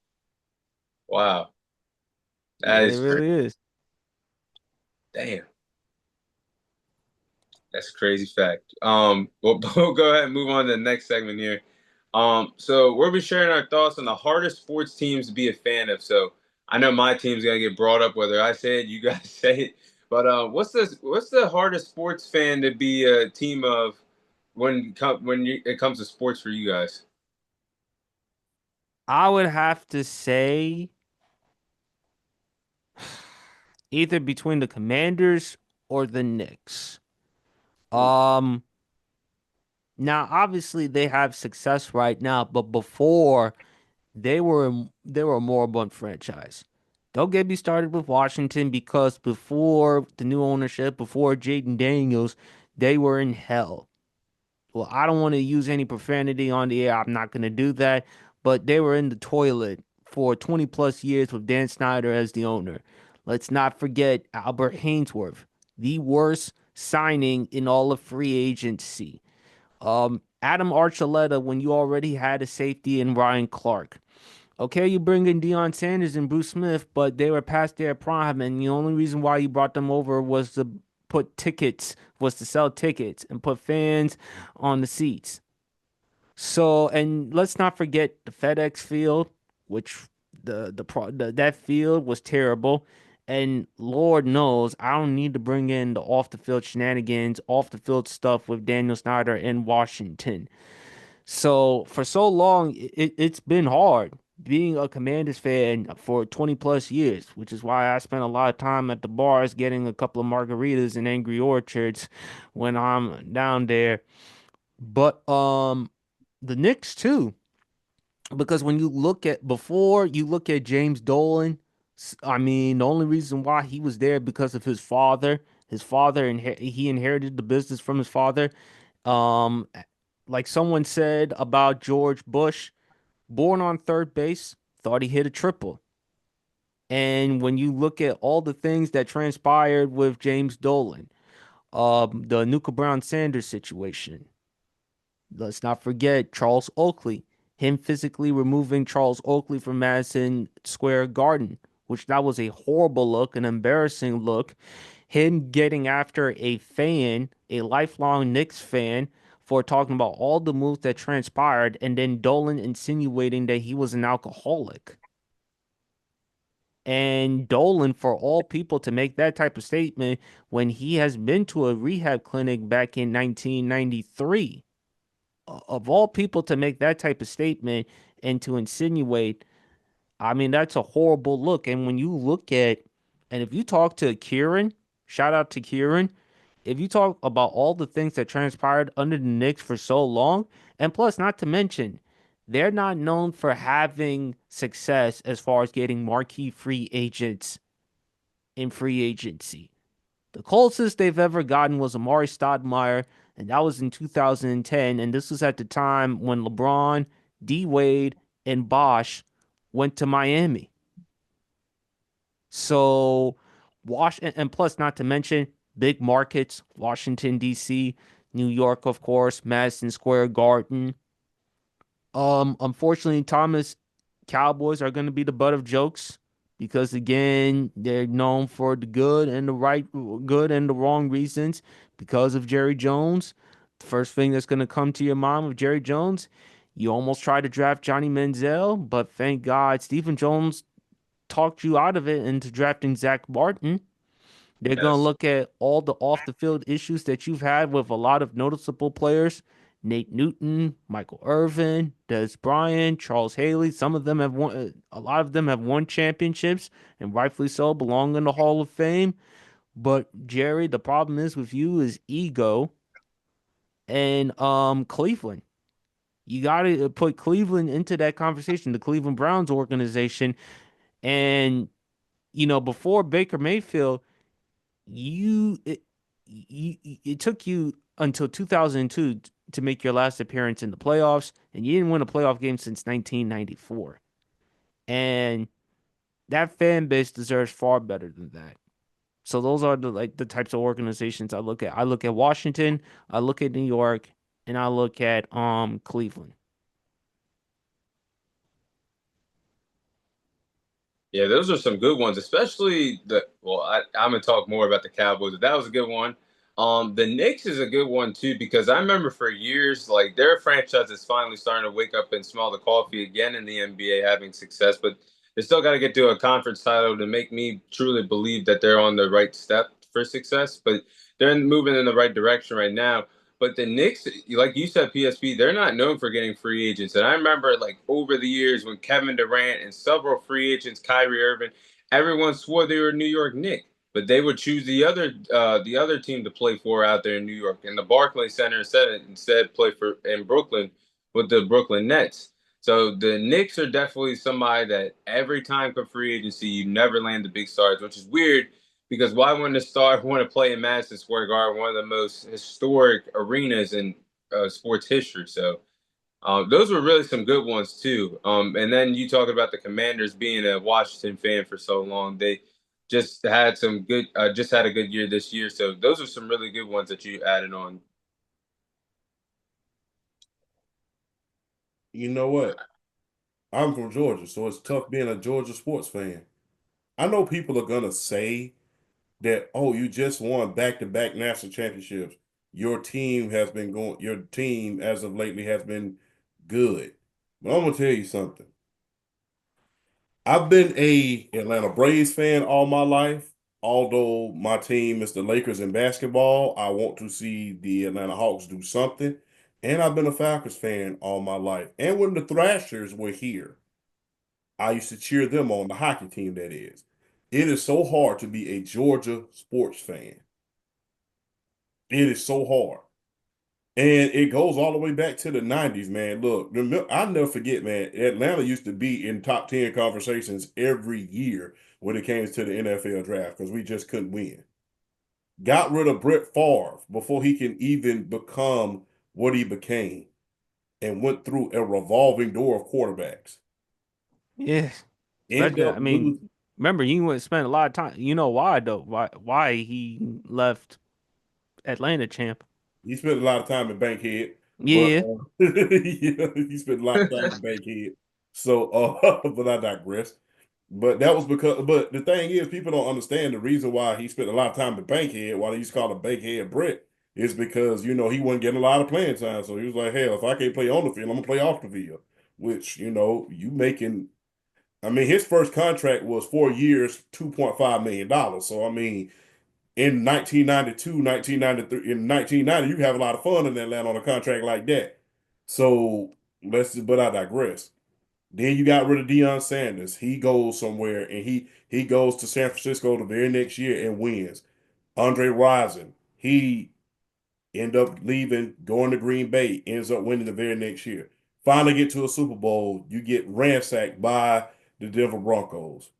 Wow. Yeah, That it is crazy. really is. Damn. That's a crazy fact. We'll go ahead and move on to the next segment here. So we'll be sharing our thoughts on the hardest sports teams to be a fan of. So I know my team's gonna get brought up whether I say it, you guys say it. But what's the hardest sports fan to be a team of it comes to sports for you guys? I would have to say either between the Commanders or the Knicks. Um, Now obviously they have success right now, but before they were a moribund franchise. Don't get me started with Washington because before the new ownership, before Jaden Daniels, they were in hell. Well, I don't want to use any profanity on the air. I'm not going to do that. But they were in the toilet for 20 plus years with Dan Snyder as the owner. Let's not forget Albert Hainsworth, the worst signing in all of free agency. Adam Archuleta when you already had a safety in Ryan Clark. Okay, you bring in Deion Sanders and Bruce Smith, but they were past their prime, and the only reason why you brought them over was to sell tickets and put fans on the seats. So, and let's not forget the FedEx Field, which that field was terrible. And Lord knows, I don't need to bring in the off the field shenanigans, off the field stuff with Daniel Snyder in Washington. So for so long, it's been hard being a Commanders fan for 20 plus years, which is why I spent a lot of time at the bars getting a couple of margaritas and Angry Orchards when I'm down there. But the Knicks too, because when you look at before you look at James Dolan, I mean the only reason why he was there because of his father. His father and he inherited the business from his father. Um, like someone said about George Bush, born on third base, thought he hit a triple. And when you look at all the things that transpired with James Dolan, the Nuka Brown Sanders situation, let's not forget Charles Oakley, him physically removing Charles Oakley from Madison Square Garden, which that was a horrible look, an embarrassing look. Him getting after a fan, a lifelong Knicks fan, for talking about all the moves that transpired, and then Dolan insinuating that he was an alcoholic. And Dolan, for all people to make that type of statement when he has been to a rehab clinic back in 1993, of all people to make that type of statement and to insinuate, I mean, that's a horrible look. And when you look at And if you talk to Kieran, shout out to Kieran, if you talk about all the things that transpired under the Knicks for so long, and plus, not to mention, they're not known for having success as far as getting marquee free agents in free agency. The closest they've ever gotten was Amari Stoudemire, and that was in 2010. And this was at the time when LeBron, D Wade, and Bosh went to Miami. So, and plus, not to mention big markets, Washington, D.C., New York, of course, Madison Square Garden. Unfortunately, Thomas, Cowboys are going to be the butt of jokes because again, they're known for the good and the wrong reasons because of Jerry Jones. The first thing that's going to come to your mind with Jerry Jones, you almost tried to draft Johnny Manziel, but thank God Stephen Jones talked you out of it into drafting Zach Martin. They're going to Yes. look at all the off the field issues that you've had with a lot of noticeable players. Nate Newton, Michael Irvin, Des Bryant, Charles Haley. Some of them have won, a lot of them have won championships and rightfully so belong in the Hall of Fame. But Jerry, the problem is with you is ego and Cleveland. You got to put Cleveland into that conversation, the Cleveland Browns organization. And, before Baker Mayfield, you it, it took you until 2002 to make your last appearance in the playoffs, and you didn't win a playoff game since 1994. And that fan base deserves far better than that. So those are the types of organizations I look at. I look at Washington, I look at New York, and I look at Cleveland. Yeah, those are some good ones, especially I'm gonna talk more about the Cowboys, but that was a good one. The Knicks is a good one too because I remember for years, like their franchise is finally starting to wake up and smell the coffee again in the NBA, having success, but they still got to get to a conference title to make me truly believe that they're on the right step for success. But they're moving in the right direction right now. But the Knicks, like you said, PSP, they're not known for getting free agents. And I remember, like, over the years when Kevin Durant and several free agents, Kyrie Irving, everyone swore they were New York Knicks, but they would choose the other team to play for out there in New York. And the Barclays Center instead play for in Brooklyn with the Brooklyn Nets. So the Knicks are definitely somebody that every time for free agency, you never land the big stars, which is weird because why wouldn't a star want to play in Madison Square Garden, one of the most historic arenas in sports history? So those were really some good ones too. And then you talk about the Commanders being a Washington fan for so long. They just had a good year this year. So those are some really good ones that you added on. You know what? I'm from Georgia, so it's tough being a Georgia sports fan. I know people are gonna say that, oh, you just won back-to-back national championships. Your team as of lately has been good. But I'm gonna tell you something. I've been a Atlanta Braves fan all my life. Although my team is the Lakers in basketball, I want to see the Atlanta Hawks do something. And I've been a Falcons fan all my life. And when the Thrashers were here, I used to cheer them on, the hockey team, that is. It is so hard to be a Georgia sports fan. It is so hard. And it goes all the way back to the 90s, man. Look, I'll never forget, man. Atlanta used to be in top 10 conversations every year when it came to the NFL draft because we just couldn't win. Got rid of Brett Favre before he can even become what he became and went through a revolving door of quarterbacks. Yeah, End especially up I losing. mean, remember you went spend a lot of time. You know why though? Why he left Atlanta champ? He spent a lot of time in Bankhead, but Yeah. yeah, he spent a lot of time in Bankhead. So, but I digress. But that was because, but the thing is, people don't understand the reason why he spent a lot of time in Bankhead, why he's called a Bankhead Brett, is because, he wasn't getting a lot of playing time. So he was like, hell, if I can't play on the field, I'm gonna play off the field. Which, you making, I mean, his first contract was 4 years, $2.5 million. So I mean, in 1992, 1993, in 1990, you have a lot of fun in Atlanta on a contract like that. So but I digress. Then you got rid of Deion Sanders. He goes somewhere and he goes to San Francisco the very next year and wins. Andre Rison, he end up leaving, going to Green Bay, ends up winning the very next year. Finally get to a Super Bowl, you get ransacked by the Denver Broncos.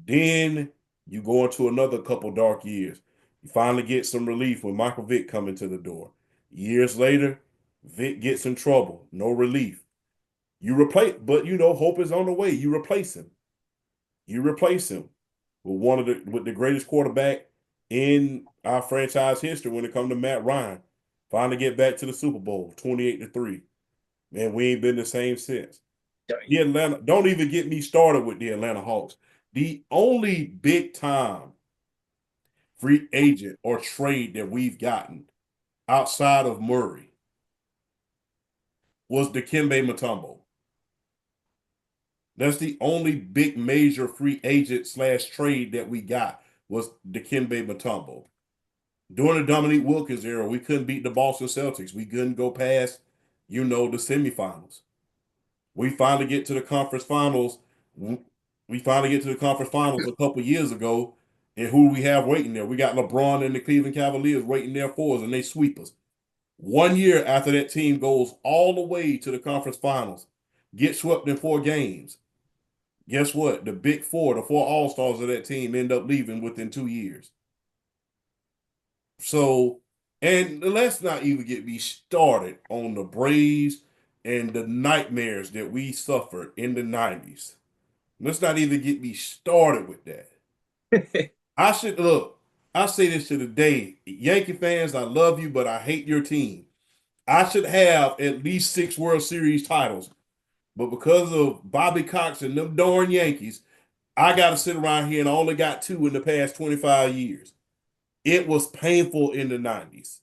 Then you go into another couple dark years. You finally get some relief when Michael Vick coming to the door. Years later, Vick gets in trouble, no relief. You replace, but hope is on the way. You replace him. You replace him with with the greatest quarterback in our franchise history when it comes to Matt Ryan. Finally get back to the Super Bowl, 28-3. Man, we ain't been the same since. The Atlanta, don't even get me started with the Atlanta Hawks. The only big time free agent or trade that we've gotten outside of Murray was Dikembe Mutombo. That's the only big major free agent / trade that we got was Dikembe Mutombo. During the Dominique Wilkins era, we couldn't beat the Boston Celtics. We couldn't go past, the semifinals. We finally get to the conference finals. We finally get to the conference finals a couple years ago. And who we have waiting there? We got LeBron and the Cleveland Cavaliers waiting there for us, and they sweep us. 1 year after that team goes all the way to the conference finals, get swept in 4 games. Guess what? The big four, the four all-stars of that team end up leaving within 2 years. So, and let's not even get me started on the Braves and the nightmares that we suffered in the 90s. Let's not even get me started with that. I should look, I say this to the day. Yankee fans, I love you, but I hate your team. I should have at least 6 World Series titles. But because of Bobby Cox and them darn Yankees, I got to sit around here and I only got 2 in the past 25 years. It was painful in the 90s.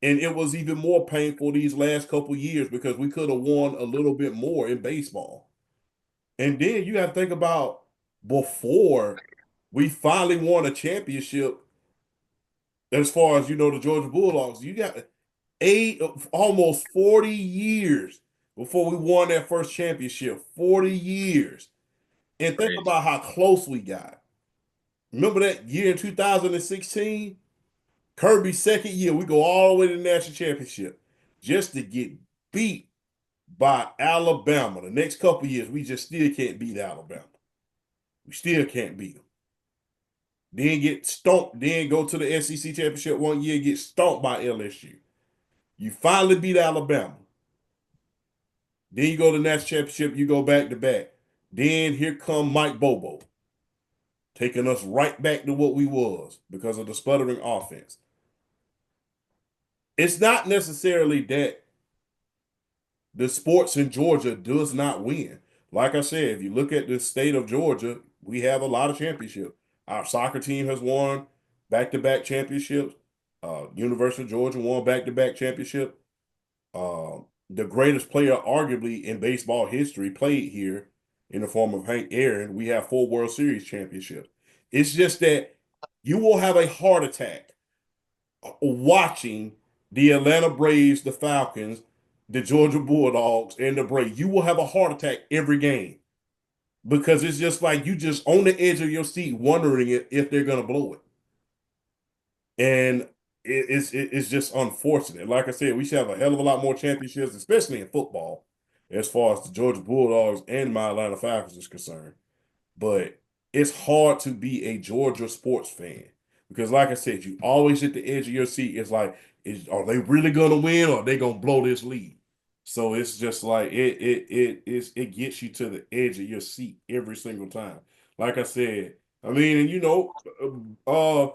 And it was even more painful these last couple years because we could have won a little bit more in baseball. And then you got to think about before we finally won a championship, as far as the Georgia Bulldogs, you got almost 40 years before we won that first championship. 40 years. And think Crazy. about how close we got. Remember that year in 2016? Kirby's second year, we go all the way to the national championship just to get beat by Alabama. The next couple years, we just still can't beat Alabama. We still can't beat them. Then get stomped. Then go to the SEC championship 1 year, get stomped by LSU. You finally beat Alabama. Then you go to the national championship, you go back to back. Then here come Mike Bobo, taking us right back to what we was because of the sputtering offense. It's not necessarily that the sports in Georgia does not win. Like I said, if you look at the state of Georgia, we have a lot of championships. Our soccer team has won back-to-back championships. University of Georgia won back-to-back championships. The greatest player, arguably, in baseball history played here in the form of Hank Aaron. We have 4 World Series championships. It's just that you will have a heart attack watching the Atlanta Braves, the Falcons, the Georgia Bulldogs, and the Braves. You will have a heart attack every game because it's just like you just on the edge of your seat wondering if they're going to blow it. And it's just unfortunate. Like I said, we should have a hell of a lot more championships, especially in football, as far as the Georgia Bulldogs and my Atlanta Falcons is concerned. But it's hard to be a Georgia sports fan because, like I said, you always at the edge of your seat. It's like, are they really gonna win or are they gonna blow this lead? So it's just like it gets you to the edge of your seat every single time. Like I said, I mean, and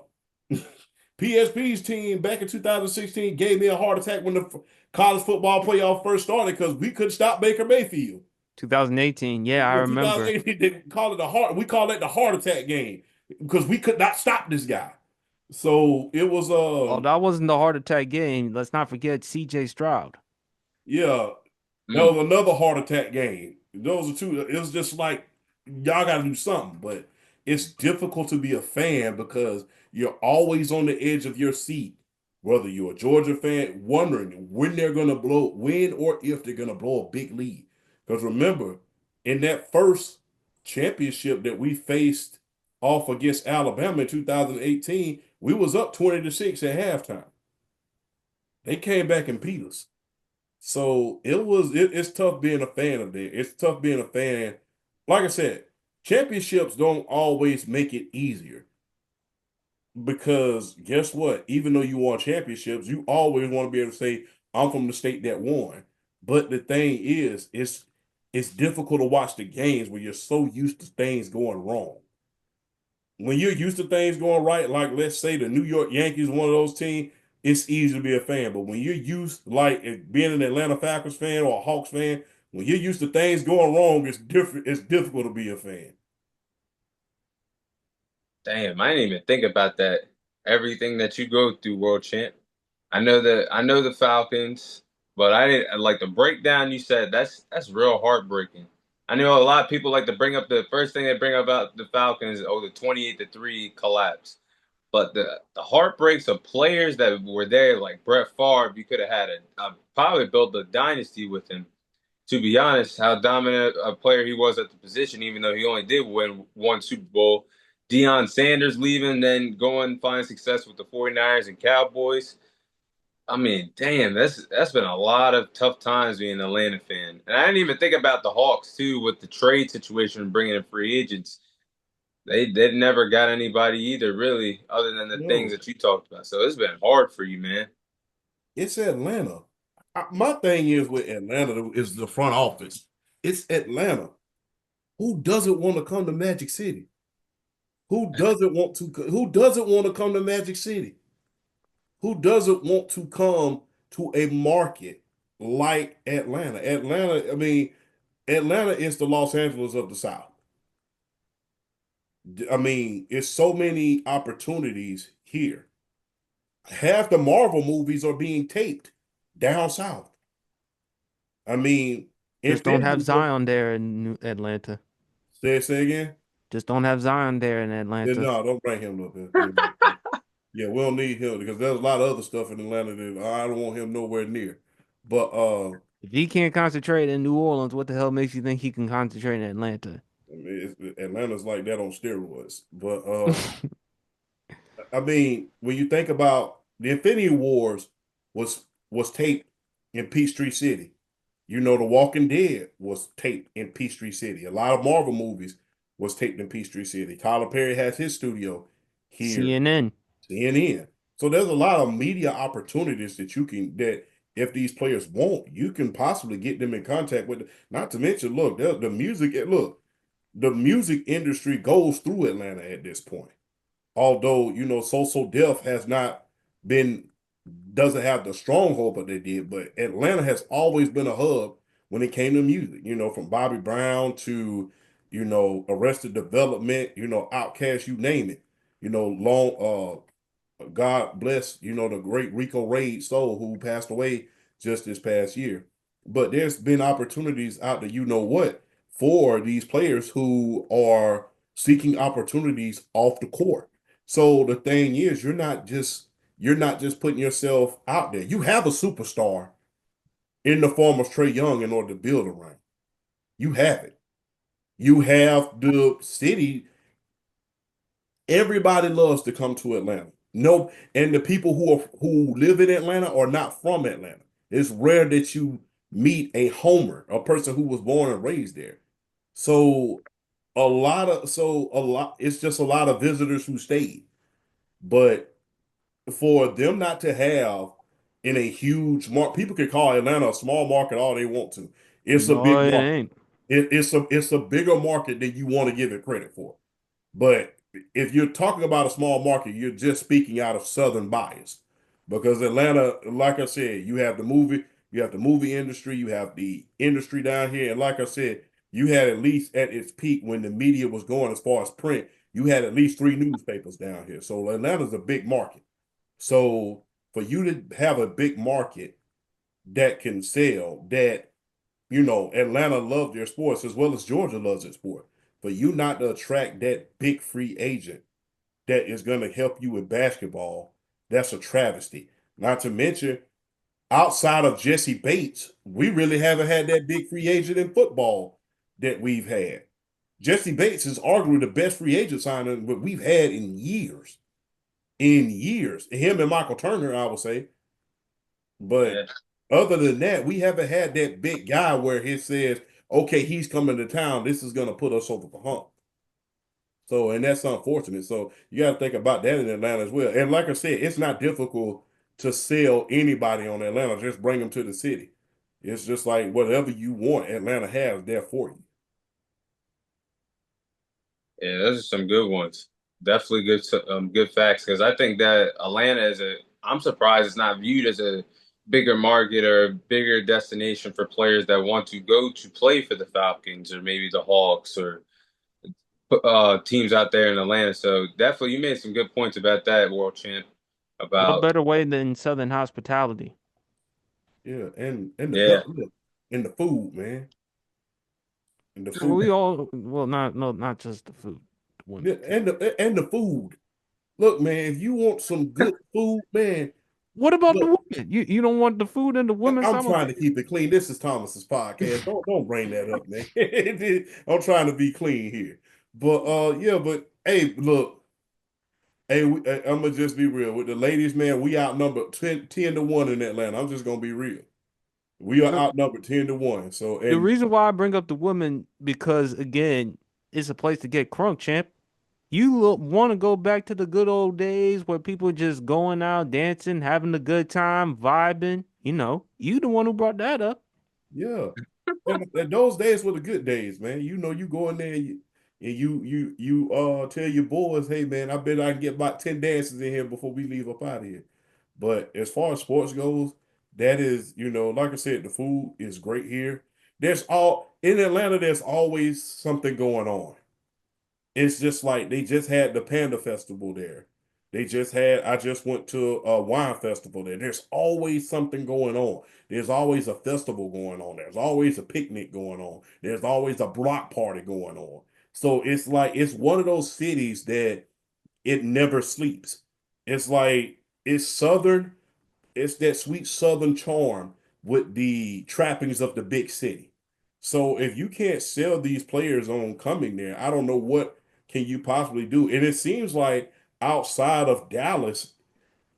PSP's team back in 2016 gave me a heart attack when the college football playoff first started because we couldn't stop Baker Mayfield. 2018. Yeah, I Yeah, remember. 2018, they call it we call it the heart attack game because we could not stop this guy. So it was Oh, that wasn't the heart attack game. Let's not forget CJ Stroud. yeah, that Mm. was another heart attack game. Those are two. It was just like y'all got to do something, but it's difficult to be a fan because you're always on the edge of your seat, whether you're a Georgia fan, wondering when they're gonna blow, when or if they're gonna blow a big lead. Because remember, in that first championship that we faced off against Alabama in 2018, we was up 20-6 at halftime. They came back and beat us. So it's tough being a fan of that. It's tough being a fan. Like I said, championships don't always make it easier because guess what? Even though you won championships, you always want to be able to say, I'm from the state that won. But the thing is, it's difficult to watch the games when you're so used to things going wrong. When you're used to things going right, like let's say the New York Yankees, one of those teams, it's easy to be a fan. But when you're used, like being an Atlanta Falcons fan or a Hawks fan, when you're used to things going wrong, it's different. It's difficult to be a fan. Damn, I didn't even think about that. Everything that you go through, world champ. I know the Falcons, but I didn't like the breakdown you said. That's real heartbreaking. I know a lot of people like to bring up the first thing they bring up about the Falcons, oh, the 28-3 collapse. But the heartbreaks of players that were there, like Brett Favre, you could have had probably built a dynasty with him. To be honest, how dominant a player he was at the position, even though he only did win one Super Bowl. Deion Sanders leaving, then going find success with the 49ers and Cowboys. I mean, damn, that's been a lot of tough times being an Atlanta fan. And I didn't even think about the Hawks too with the trade situation, bringing in free agents. They never got anybody either, really, other than the things No, that you talked about. So it's been hard for you, man. it's Atlanta. My thing is with Atlanta is the front office. It's Atlanta. Who doesn't want to come to Magic City? Who doesn't want to? Who doesn't want to come to Magic City? Who doesn't want to come to a market like Atlanta? Atlanta, I mean, Atlanta is the Los Angeles of the South. I mean, it's so many opportunities here. Half the Marvel movies are being taped down south. I mean, Just don't Infinity have War. Zion there in Atlanta. Say again. Just don't have Zion there in Yeah, Atlanta. no, don't bring him up here. Yeah, yeah, we don't need him because there's a lot of other stuff in Atlanta that I don't want him nowhere near. But If he can't concentrate in New Orleans, what the hell makes you think he can concentrate in Atlanta? I mean, Atlanta's like that on steroids. But I mean, when you think about the Infinity Wars was taped in Peachtree City. You know, The Walking Dead was taped in Peachtree City. A lot of Marvel movies was taped in Peachtree City. Tyler Perry has his studio here, CNN. CNN. So there's a lot of media opportunities that you can that if these players want, you can possibly get them in contact with. Not to mention, look, the music. Look, the music industry goes through Atlanta at this point. Although So Def has not been doesn't have the stronghold that they did, but Atlanta has always been a hub when it came to music. From Bobby Brown to Arrested Development, Outkast, you name it. Long God bless, the great Rico Raid Soul who passed away just this past year. But there's been opportunities out there, for these players who are seeking opportunities off the court. So the thing is, you're not just putting yourself out there. You have a superstar in the form of Trae Young in order to build around. You have it. You have the city. Everybody loves to come to Atlanta. No, and the people who live in Atlanta are not from Atlanta. It's rare that you meet a homer, a person who was born and raised there. So it's just a lot of visitors who stayed. But for them not to have in a huge market, people can call Atlanta a small market all they want to. It's a No, big it market. ain't. It's a bigger market than you want to give it credit for. But if you're talking about a small market, you're just speaking out of Southern bias. Because Atlanta, like I said, you have the movie industry, you have the industry down here, and like I said, you had at least at its peak when the media was going as far as print, you had at least three newspapers down here. So Atlanta's a big market. So for you to have a big market that can sell, that Atlanta loves their sports as well as Georgia loves its sport. For you not to attract that big free agent that is going to help you with basketball, that's a travesty. Not to mention, outside of Jesse Bates, we really haven't had that big free agent in football that we've had. Jesse Bates is arguably the best free agent signing that we've had in years. In years. Him and Michael Turner, I would say. Yeah. But other than that, we haven't had that big guy where he says, okay, he's coming to town. This is going to put us over the hump. So, and that's unfortunate. So, you got to think about that in Atlanta as well. And like I said, it's not difficult to sell anybody on Atlanta. Just bring them to the city. It's just like whatever you want, Atlanta has there for you. Yeah, those are some good ones. Definitely good facts because I think that Atlanta is a. I'm surprised it's not viewed as a bigger market or a bigger destination for players that want to go to play for the Falcons or maybe the Hawks or teams out there in Atlanta. So definitely, you made some good points about that, World Champ. What About better way than Southern hospitality? Yeah, and the yeah, look, and the food, man. And the Well, food. we all well, not no, not just the food, the Yeah, women too. and the food. Look, man, if you want some good food, man, What about the look, women? You don't want the food and the women I'm trying to simultaneously? keep it clean. This is Thomas's podcast. Don't bring that up, man. I'm trying to be clean here. But yeah, but hey, look, hey, I'm gonna just be real with the ladies, man. We outnumbered 10 to 1 in Atlanta. I'm just gonna be real. We are The, outnumbered 10 to 1. So the and reason why I bring up the women because again, it's a place to get crunk, champ. You want to go back to the good old days where people just going out dancing, having a good time, vibing. You the one who brought that up. yeah. And those days were the good days, man. You know, you go in there and you tell your boys, hey man, I bet I can get about 10 dances in here before we leave up out of here. But as far as sports goes, that is, like I said, the food is great here. There's all in Atlanta, there's always something going on. It's just like they just had the Panda Festival there. I just went to a wine festival there. There's always something going on. There's always a festival going on. There's always a picnic going on. There's always a block party going on. So it's like, it's one of those cities that it never sleeps. It's like, it's southern, it's that sweet southern charm with the trappings of the big city. So if you can't sell these players on coming there, I don't know what can you possibly do. And it seems like outside of Dallas,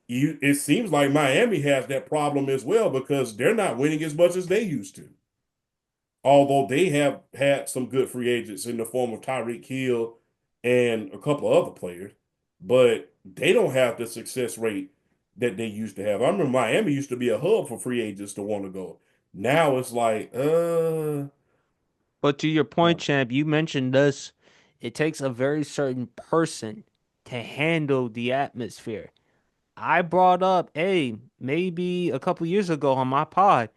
it seems like Miami has that problem as well because they're not winning as much as they used to. Although they have had some good free agents in the form of Tyreek Hill and a couple of other players, but they don't have the success rate that they used to have. I remember Miami used to be a hub for free agents to want to go. Now it's like, But to your point, champ, you mentioned this. It takes a very certain person to handle the atmosphere. I brought up, hey, maybe a couple years ago on my pod,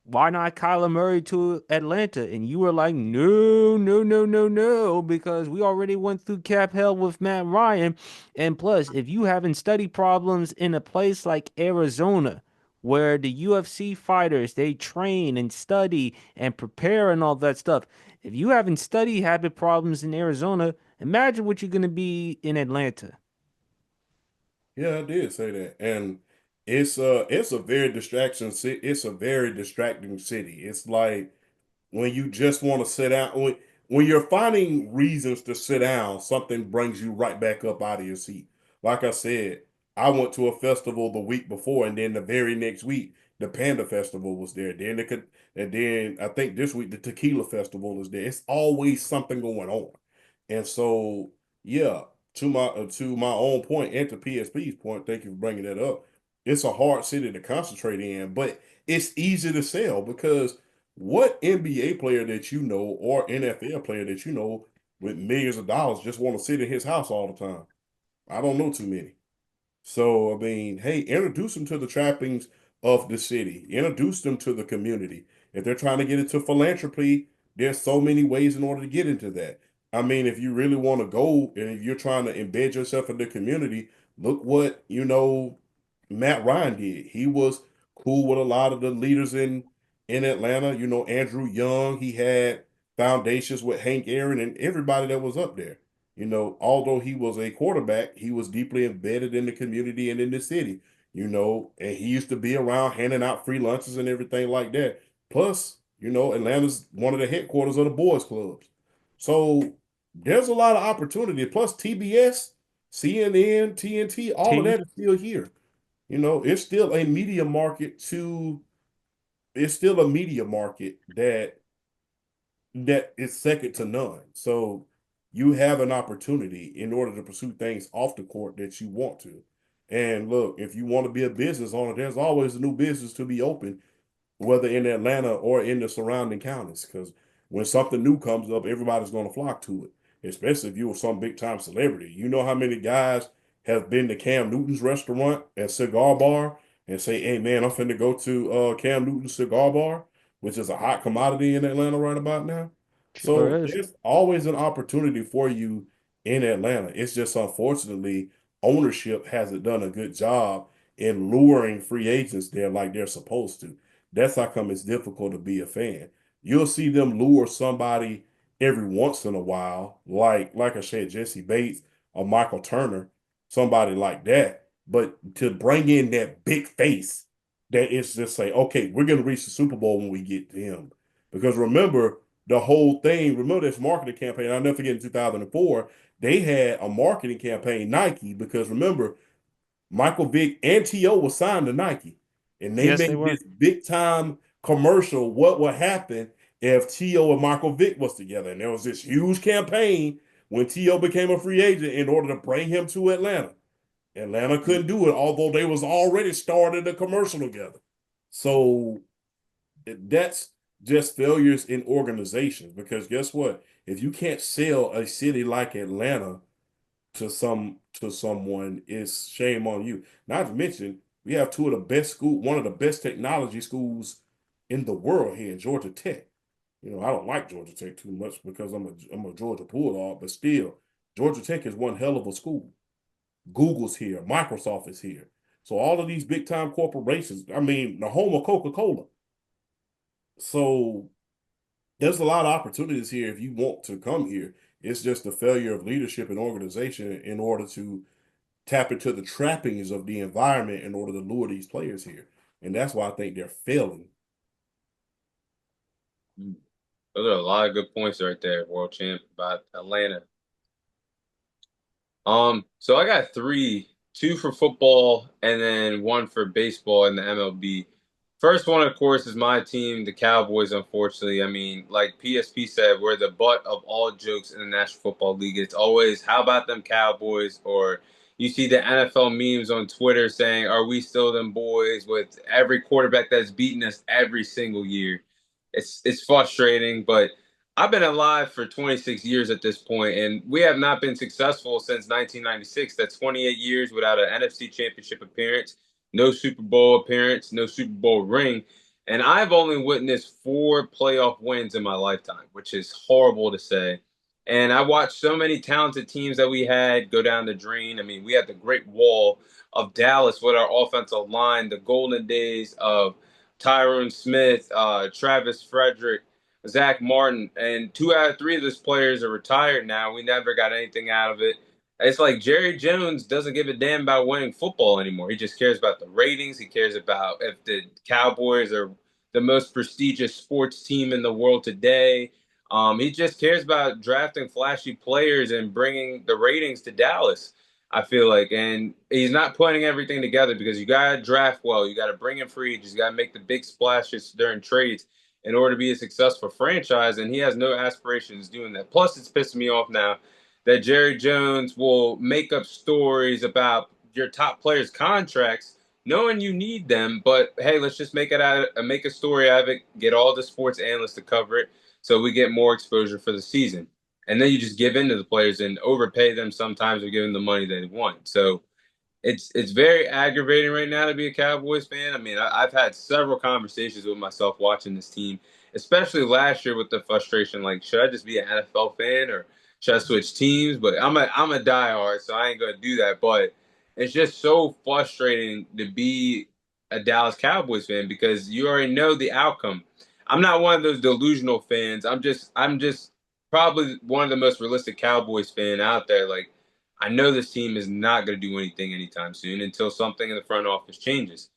why not Kyler Murray to Atlanta? And you were like, no, no, no, no, no, because we already went through cap hell with Matt Ryan. And plus, if you having study problems in a place like Arizona, where the UFC fighters they train and study and prepare and all that stuff, if you having study habit problems in Arizona, imagine what you're gonna be in Atlanta. yeah, I did say that. And it's a very distraction city. It's a very distracting city. It's like when you just want to sit down, when you're finding reasons to sit down, something brings you right back up out of your seat. Like I said, I went to a festival the week before, and then the very next week, the Panda Festival was there. And then I think this week the Tequila Festival is there. It's always something going on, and so yeah. To my own point and to PSP's point, thank you for bringing that up. It's a hard city to concentrate in, but it's easy to sell because what NBA player that you know or NFL player that you know with millions of dollars just want to sit in his house all the time? I don't know too many. So, I mean, hey, introduce them to the trappings of the city. Introduce them to the community. If they're trying to get into philanthropy, there's so many ways in order to get into that. I mean, if you really want to go and if you're trying to embed yourself in the community, look what, Matt Ryan did. He was cool with a lot of the leaders in Atlanta. Andrew Young, he had foundations with Hank Aaron and everybody that was up there. Although he was a quarterback, he was deeply embedded in the community and in the city, and he used to be around handing out free lunches and everything like that. Plus, Atlanta's one of the headquarters of the boys clubs. So there's a lot of opportunity. Plus TBS, CNN, TNT, all of T. that is still here. It's still a media market it's still a media market that is second to none. So you have an opportunity in order to pursue things off the court that you want to. And look, if you want to be a business owner, there's always a new business to be open, whether in Atlanta or in the surrounding counties. Because when something new comes up, everybody's going to flock to it, especially if you were some big time celebrity. You know how many guys have been to Cam Newton's restaurant and cigar bar and say, hey, man, I'm finna go to Cam Newton's cigar bar, which is a hot commodity in Atlanta right about now. Sure So is. there's always an opportunity for you in Atlanta. It's just unfortunately ownership hasn't done a good job in luring free agents there like they're supposed to. That's how come it's difficult to be a fan. You'll see them lure somebody every once in a while, like I said, Jesse Bates or Michael Turner, somebody like that. But to bring in that big face, that is just say, okay, we're going to reach the Super Bowl when we get to him. Because remember the whole thing. Remember this marketing campaign. I'll never forget in 2004, they had a marketing campaign, Nike, because remember Michael Vick and T.O. was signed to Nike. And they Yes, they made were. this big time commercial. What would happen if T.O. and Michael Vick was together? And there was this huge campaign when T.O. became a free agent in order to bring him to Atlanta. Atlanta couldn't do it, although they was already started a commercial together. So that's just failures in organizations. Because guess what? If you can't sell a city like Atlanta to someone, is shame on you. Not to mention, we have one of the best technology schools in the world here, Georgia Tech. I don't like Georgia Tech too much because I'm a Georgia Bulldog, but still, Georgia Tech is one hell of a school. Google's here, Microsoft is here. So all of these big time corporations, I mean, the home of Coca-Cola. So there's a lot of opportunities here if you want to come here. It's just the failure of leadership and organization in order to tap into the trappings of the environment in order to lure these players here. And that's why I think they're failing. Those are a lot of good points right there, world champ, about Atlanta. So I got three, two for football and then one for baseball in the MLB. First one, of course, is my team, the Cowboys, unfortunately. I mean, like PSP said, we're the butt of all jokes in the National Football League. It's always, how about them Cowboys? Or you see the NFL memes on Twitter saying, are we still them boys, with every quarterback that's beaten us every single year. It's frustrating, but I've been alive for 26 years at this point, and we have not been successful since 1996. That's 28 years without an NFC Championship appearance, no Super Bowl appearance, no Super Bowl ring. And I've only witnessed four playoff wins in my lifetime, which is horrible to say. And I watched so many talented teams that we had go down the drain. I mean, we had the Great Wall of Dallas with our offensive line, the golden days of Tyrone Smith, Travis Frederick, Zach Martin, and two out of three of those players are retired now. We never got anything out of it. It's like Jerry Jones doesn't give a damn about winning football anymore. He just cares about the ratings. He cares about if the Cowboys are the most prestigious sports team in the world today. He just cares about drafting flashy players and bringing the ratings to Dallas. I feel like, and he's not putting everything together because you got to draft well, you got to bring in free agents, you got to make the big splashes during trades in order to be a successful franchise, and he has no aspirations doing that. Plus, it's pissing me off now that Jerry Jones will make up stories about your top players' contracts, knowing you need them. But hey, let's just make a story out of it. Get all the sports analysts to cover it, so we get more exposure for the season. And then you just give in to the players and overpay them sometimes or give them the money they want. So it's very aggravating right now to be a Cowboys fan. I mean, I've had several conversations with myself watching this team, especially last year with the frustration. Like, should I just be an NFL fan or should I switch teams? But I'm a diehard, so I ain't gonna do that. But it's just so frustrating to be a Dallas Cowboys fan because you already know the outcome. I'm not one of those delusional fans. I'm just probably one of the most realistic Cowboys fan out there. Like, I know this team is not going to do anything anytime soon until something in the front office changes.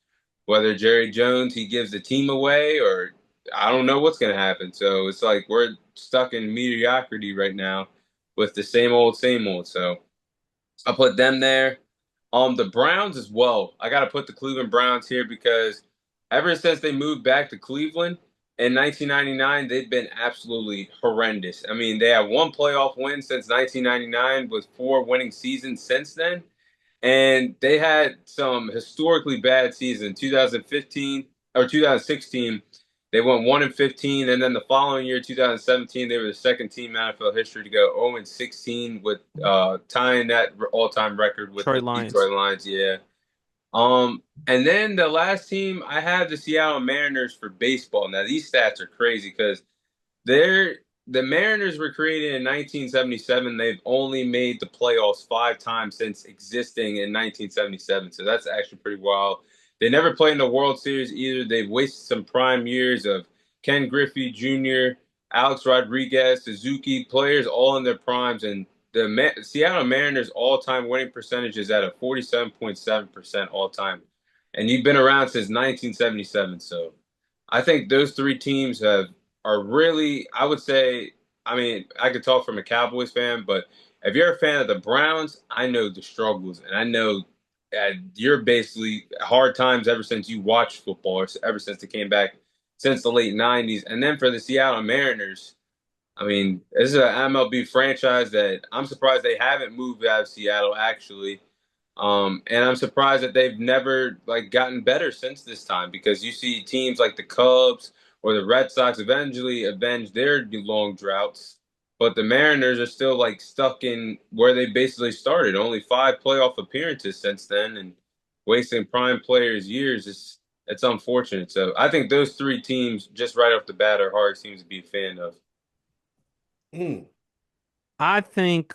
Whether Jerry Jones, he gives the team away, or I don't know what's going to happen. So it's like we're stuck in mediocrity right now with the same old, same old. So I put them there. The Browns as well. I got to put the Cleveland Browns here because ever since they moved back to Cleveland in 1999, they've been absolutely horrendous. I mean, they have one playoff win since 1999 with 4 winning seasons since then. And they had some historically bad seasons. 2015 or 2016, they went 1-15, and then the following year, 2017, they were the second team in NFL history to go 0-16 with tying that all-time record with Detroit the Lions. Detroit Lions. Yeah. And then the last team I have the Seattle Mariners for baseball. Now these stats are crazy because they're the Mariners were created in 1977. They've only made the playoffs 5 times since existing in 1977. So that's actually pretty wild. They never played in the World Series either. They've wasted some prime years of Ken Griffey Jr., Alex Rodriguez, Suzuki, players all in their primes. And the Seattle Mariners all-time winning percentage is at a 47.7% all-time. And you've been around since 1977. So I think those 3 teams are really, I would say, I mean, I could talk from a Cowboys fan, but if you're a fan of the Browns, I know the struggles, and I know you're basically hard times ever since you watched football, or ever since they came back since the late '90s. And then for the Seattle Mariners, I mean, this is an MLB franchise that I'm surprised they haven't moved out of Seattle, actually. And I'm surprised that they've never like gotten better since this time because you see teams like the Cubs or the Red Sox eventually avenge their long droughts, but the Mariners are still like stuck in where they basically started. Only 5 playoff appearances since then, and wasting prime players' years is it's unfortunate. So I think those 3 teams, just right off the bat, are hard teams to be a fan of. Mm. I think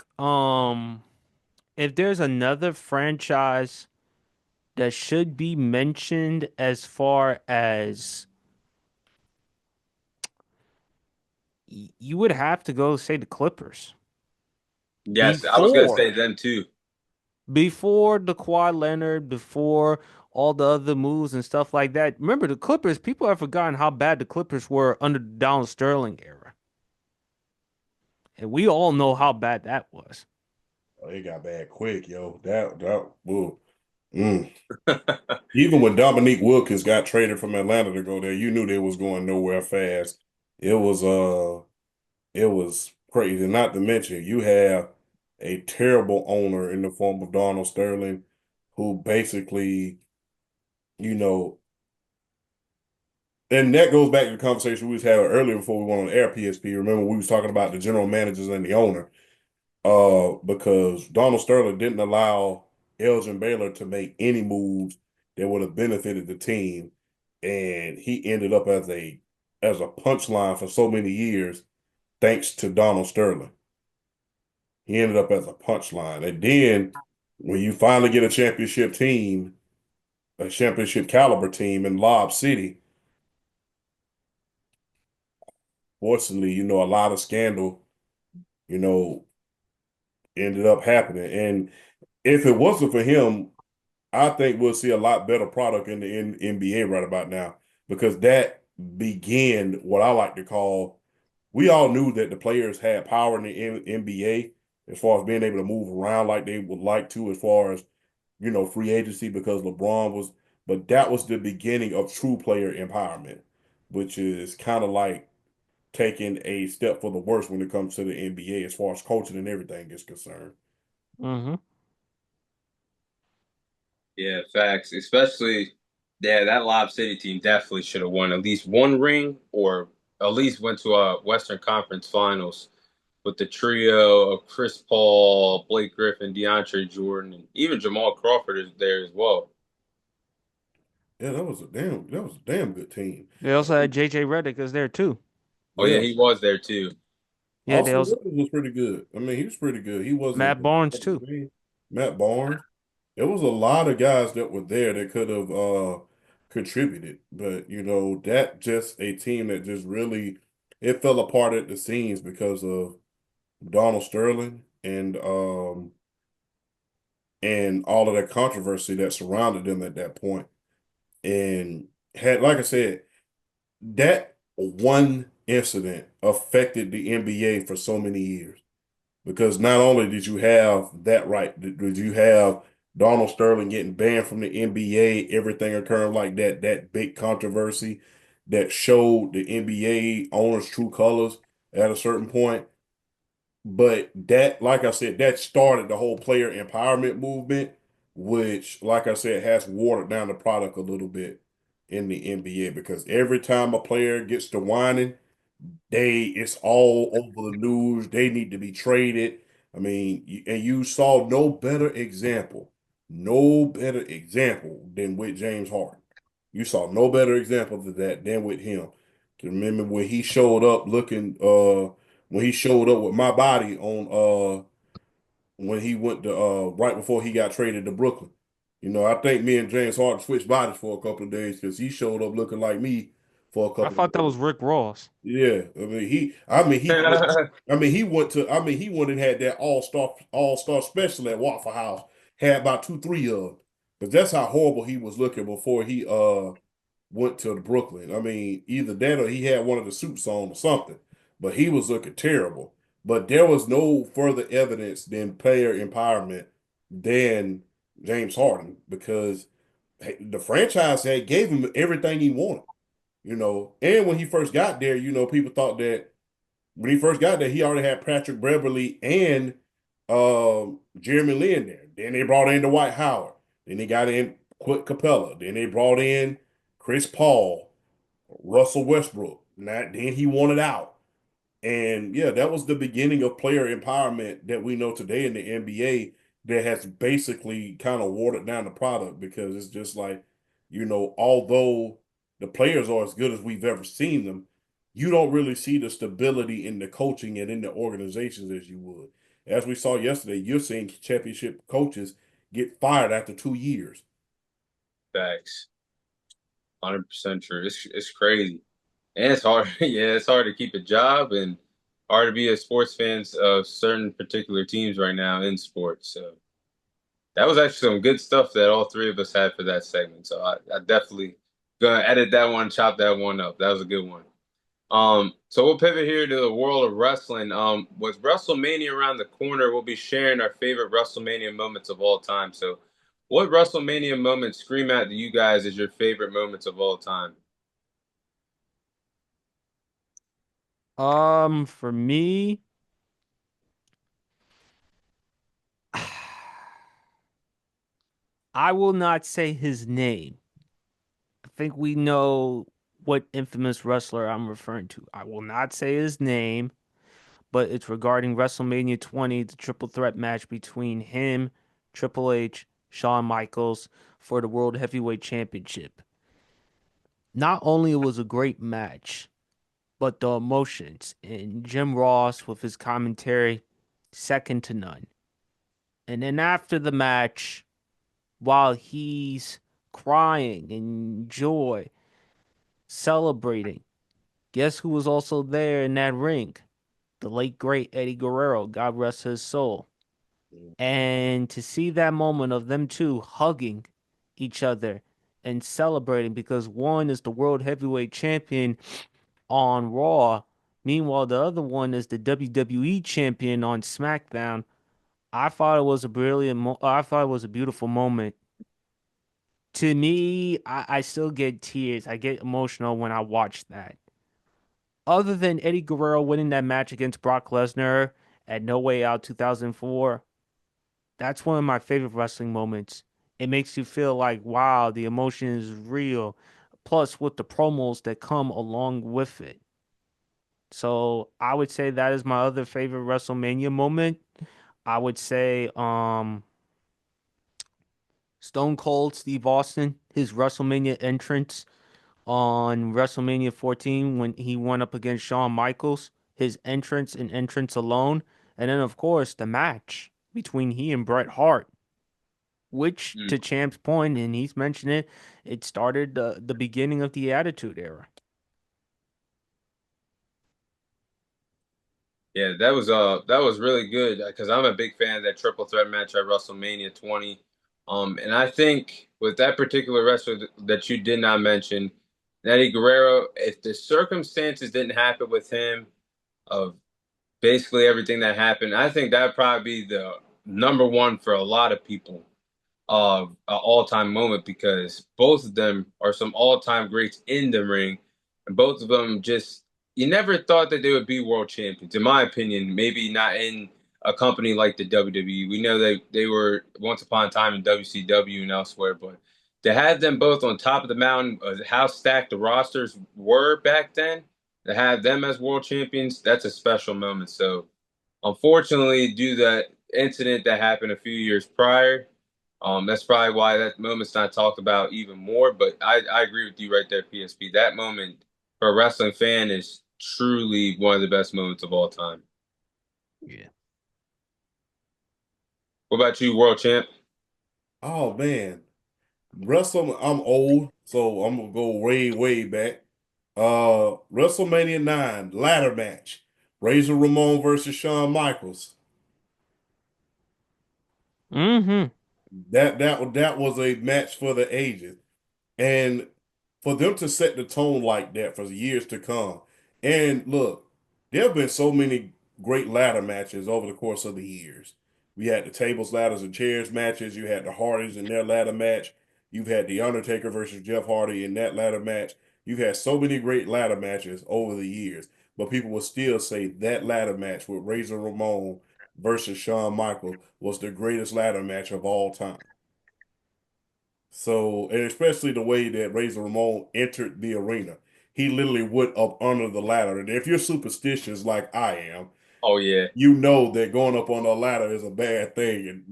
if there's another franchise that should be mentioned as far as you would have to go say the Clippers. Yes, I was going to say Before them too. before the Kawhi Leonard, before all the other moves and stuff like that. Remember the Clippers, people have forgotten how bad the Clippers were under the Donald Sterling era. And we all know how bad that was. Oh, it got bad quick, yo. Whoa. Mm. Even when Dominique Wilkins got traded from Atlanta to go there, you knew they was going nowhere fast. It was it was crazy. Not to mention you have a terrible owner in the form of Donald Sterling, who basically, you know, and that goes back to the conversation we was having earlier before we went on air, PSP. Remember we was talking about the general managers and the owner. Because Donald Sterling didn't allow Elgin Baylor to make any moves that would have benefited the team, and he ended up as a punchline for so many years, thanks to Donald Sterling. He ended up as a punchline, and then when you finally get a championship team, a championship caliber team in Lob City, fortunately, a lot of scandal, you know, ended up happening, and if it wasn't for him, I think we'll see a lot better product in the NBA right about now because that began what I like to call. We all knew that the players had power in the NBA as far as being able to move around like they would like to, as far as free agency because LeBron was. But that was the beginning of true player empowerment, which is kind of like taking a step for the worse when it comes to the NBA as far as coaching and everything is concerned. Hmm. Yeah, facts. Especially, yeah, that Lob City team definitely should have won at least one ring or at least went to a Western Conference Finals with the trio of Chris Paul, Blake Griffin, DeAndre Jordan, and even Jamal Crawford is there as well. Yeah, that was a damn good team. They also had JJ Redick is there too. Oh yeah, Yeah. he was there too. Yeah, they Austin also Rivers was pretty good. I mean, he was pretty good. He wasn't Matt Barnes too. Matt Barnes. There was a lot of guys that were there that could have contributed, but that just a team that just really it fell apart at the seams because of Donald Sterling and all of that controversy that surrounded them at that point. And had like I said, that one incident affected the NBA for so many years. Because not only did you have that right, did you have Donald Sterling getting banned from the NBA, everything occurring like that, that big controversy that showed the NBA owners' true colors at a certain point. But that, like I said, that started the whole player empowerment movement, which, like I said, has watered down the product a little bit in the NBA because every time a player gets to whining, it's all over the news. They need to be traded. I mean, and you saw no better example than with James Harden. You saw no better example of that than with him. To remember when he showed up when he showed up with my body on when he went to right before he got traded to Brooklyn. I think me and James Harden switched bodies for a couple of days because he showed up looking like me for a I couple of thought that days. was Rick Ross. Yeah, he went and had that all star special at Waffle House. Had about 2, 3 of them, because that's how horrible he was looking before he went to Brooklyn. I mean, either that or he had one of the suits on or something. But he was looking terrible. But there was no further evidence than player empowerment than James Harden because the franchise had gave him everything he wanted. And when he first got there, people thought that when he first got there, he already had Patrick Beverly and Jeremy Lin there. Then they brought in Dwight Howard. Then they got in Quit Capella. Then they brought in Chris Paul, Russell Westbrook. Then he wanted out. And yeah, that was the beginning of player empowerment that we know today in the NBA that has basically kind of watered down the product because it's just like, although the players are as good as we've ever seen them, you don't really see the stability in the coaching and in the organizations as you would. As we saw yesterday, you're seeing championship coaches get fired after 2 years. Facts. 100% true. It's crazy. And it's hard. Yeah, it's hard to keep a job and hard to be a sports fans of certain particular teams right now in sports. So that was actually some good stuff that all three of us had for that segment. So I definitely gonna edit that one, chop that one up. That was a good one. So we'll pivot here to the world of wrestling. With WrestleMania around the corner, we'll be sharing our favorite WrestleMania moments of all time. So, what WrestleMania moments scream out to you guys as your favorite moments of all time? For me, I will not say his name. I think we know what infamous wrestler I'm referring to. I will not say his name, but it's regarding WrestleMania 20, the triple threat match between him, Triple H, Shawn Michaels for the World Heavyweight Championship. Not only it was a great match, but the emotions and Jim Ross with his commentary, second to none. And then after the match, while he's crying in joy, celebrating, guess who was also there in that ring? The late great Eddie Guerrero, God rest his soul. And to see that moment of them two hugging each other and celebrating because one is the world heavyweight champion on Raw, meanwhile the other one is the WWE champion on SmackDown. I thought it was a beautiful moment. To me, I still get tears. I get emotional when I watch that. Other than Eddie Guerrero winning that match against Brock Lesnar at No Way Out 2004, that's one of my favorite wrestling moments. It makes you feel like, wow, the emotion is real. Plus, with the promos that come along with it. So I would say that is my other favorite WrestleMania moment. I would say Stone Cold Steve Austin, his WrestleMania entrance on WrestleMania 14 when he went up against Shawn Michaels, his entrance and entrance alone. And then of course the match between he and Bret Hart, which Mm. to Champ's point, and he's mentioned it, it started the beginning of the Attitude Era. Yeah, that was really good because I'm a big fan of that triple threat match at WrestleMania 20. And I think with that particular wrestler that you did not mention, Eddie Guerrero, if the circumstances didn't happen with him of basically everything that happened, I think that'd probably be the number one for a lot of people of an all-time moment because both of them are some all-time greats in the ring, and both of them just you never thought that they would be world champions. In my opinion, maybe not in a company like the WWE. We know they were once upon a time in WCW and elsewhere, but to have them both on top of the mountain, how stacked the rosters were back then, to have them as world champions, that's a special moment. So, unfortunately, due to that incident that happened a few years prior, that's probably why that moment's not talked about even more. But I agree with you right there, PSP. That moment for a wrestling fan is truly one of the best moments of all time. Yeah. What about you, world champ? Oh man, I'm old, so I'm gonna go way, way back. WrestleMania 9 ladder match. Razor Ramon versus Shawn Michaels. Mm-hmm. That was a match for the ages. And for them to set the tone like that for years to come. And look, there have been so many great ladder matches over the course of the years. We had the tables, ladders, and chairs matches. You had the Hardys in their ladder match. You've had The Undertaker versus Jeff Hardy in that ladder match. You've had so many great ladder matches over the years, but people will still say that ladder match with Razor Ramon versus Shawn Michaels was the greatest ladder match of all time. So, and especially the way that Razor Ramon entered the arena. He literally went up under the ladder. And if you're superstitious like I am, Oh yeah. you know that going up on the ladder is a bad thing.